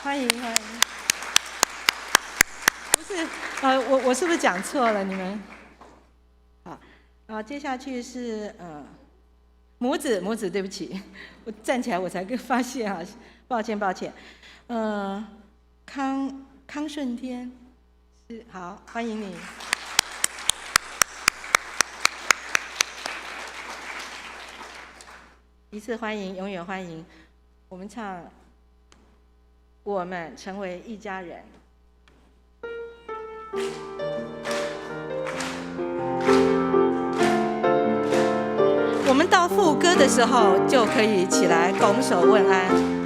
欢迎欢迎。不是，我是不是讲错了？你们？好，接下去是母子，对不起，我站起来我才发现啊，抱歉。康顺天。好，欢迎你。一次欢迎，永远欢迎。我们唱"我们成为一家人"。我们到副歌的时候就可以起来拱手问安。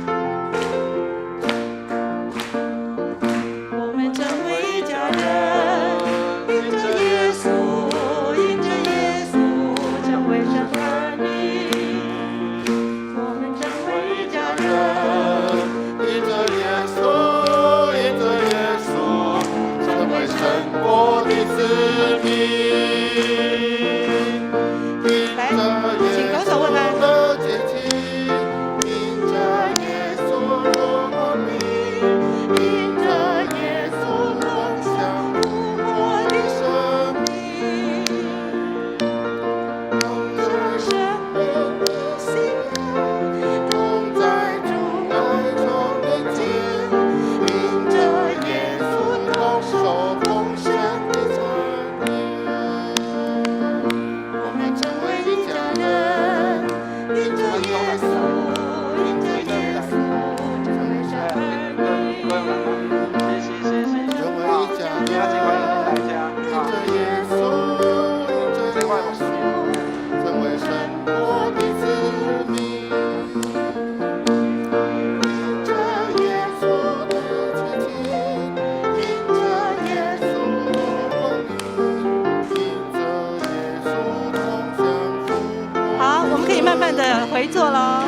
回座喽。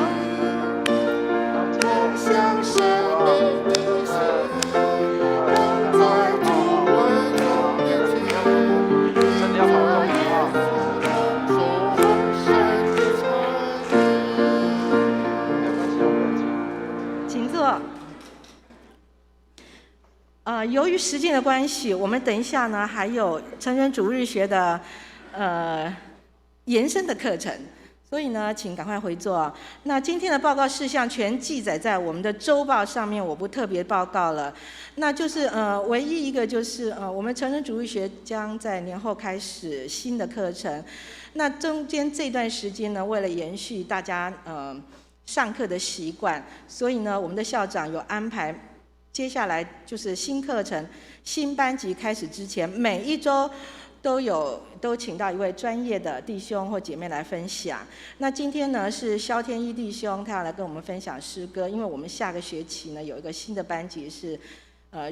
请坐。由于时间的关系，我们等一下呢还有成人主日学的延伸的课程。所以呢，请赶快回座。那今天的报告事项全记载在我们的周报上面，我不特别报告了。那就是唯一一个就是我们成人主日学将在年后开始新的课程。那中间这段时间呢，为了延续大家上课的习惯，所以呢，我们的校长有安排，接下来就是新课程、新班级开始之前，每一周都请到一位专业的弟兄或姐妹来分享。那今天呢是萧天一弟兄，他要来跟我们分享诗歌，因为我们下个学期呢有一个新的班级是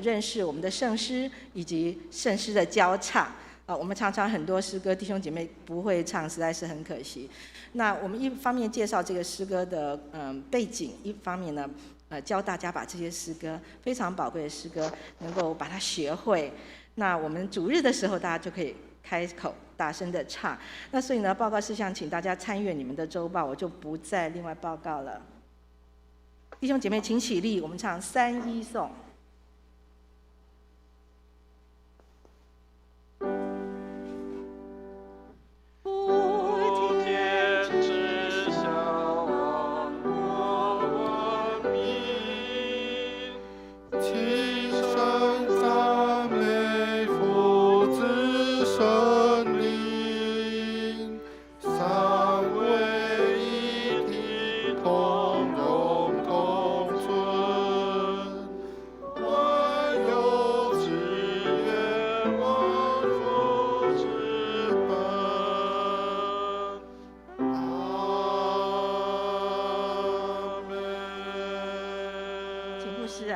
认识我们的圣诗以及圣诗的教唱。我们常常很多诗歌弟兄姐妹不会唱，实在是很可惜。那我们一方面介绍这个诗歌的背景，一方面呢教大家把这些诗歌非常宝贵的诗歌能够把它学会。那我们主日的时候，大家就可以开口大声的唱。那所以呢，报告事项请大家参阅你们的周报，我就不再另外报告了。弟兄姐妹，请起立，我们唱3-1颂。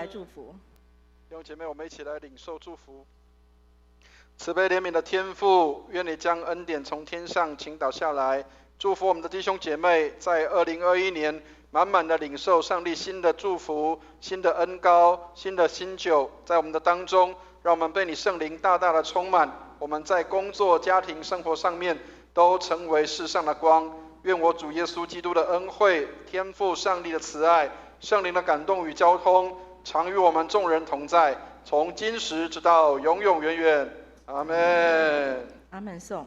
祝福弟兄姐妹，我们一起来领受祝福。慈悲怜悯的天父，愿你将恩典从天上倾倒下来，祝福我们的弟兄姐妹，在2021年满满的领受上帝新的祝福、新的恩膏、新的新酒，在我们的当中，让我们被你圣灵大大的充满。我们在工作、家庭、生活上面都成为世上的光。愿我主耶稣基督的恩惠、天父上帝的慈爱、圣灵的感动与交通，常与我们众人同在，从今时直到永永远远。阿们。阿们颂。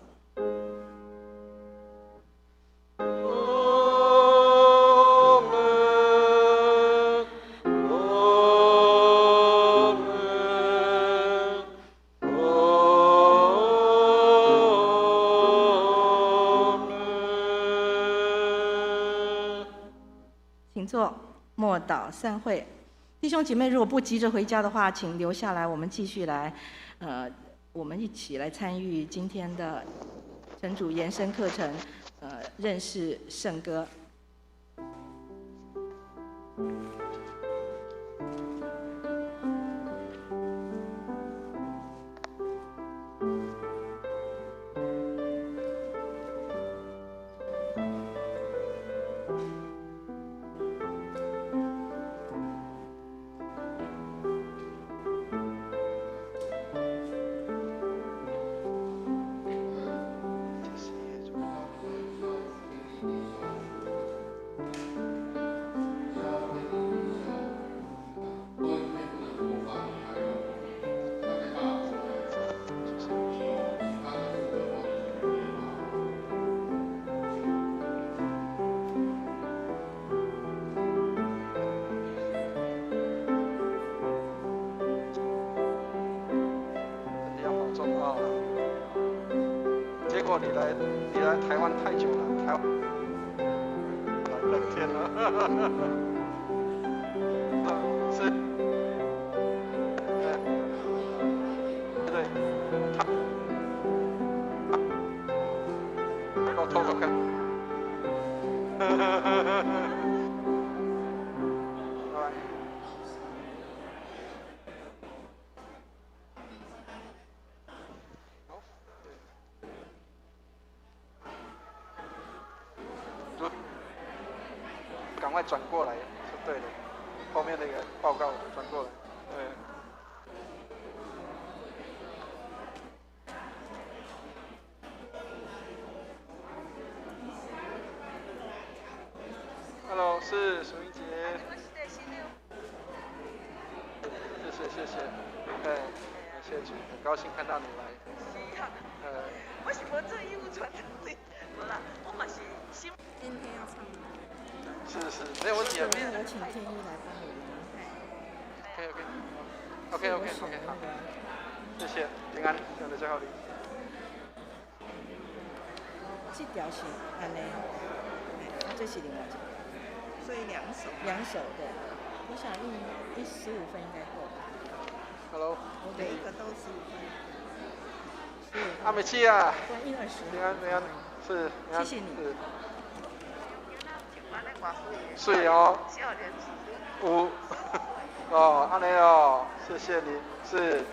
请坐，默祷散会。弟兄姐妹，如果不急着回家的话，请留下来，我们继续来，我们一起来参与今天的神主延伸课程，认识圣歌。你来台湾太久了，台湾冷天了，是，对，我偷偷看，赶快转过来是对的，后面那个报告转过来，对。Hello， 是淑英姐。谢谢，感谢主，很高兴看到你来。是啊，我是无做义务传道的，无啦，我嘛是心。今天要唱吗？是，没有问题啊。我请天一来帮我们。OK， 好，谢谢，平安，向大家好。这条是安尼，这是另外一个。所以两首对，我想印15分应该够吧。Hello。每一个都15分。阿美琪啊。印20。平安，是。谢谢你。是哦。哦，安尼哦，谢谢你，是。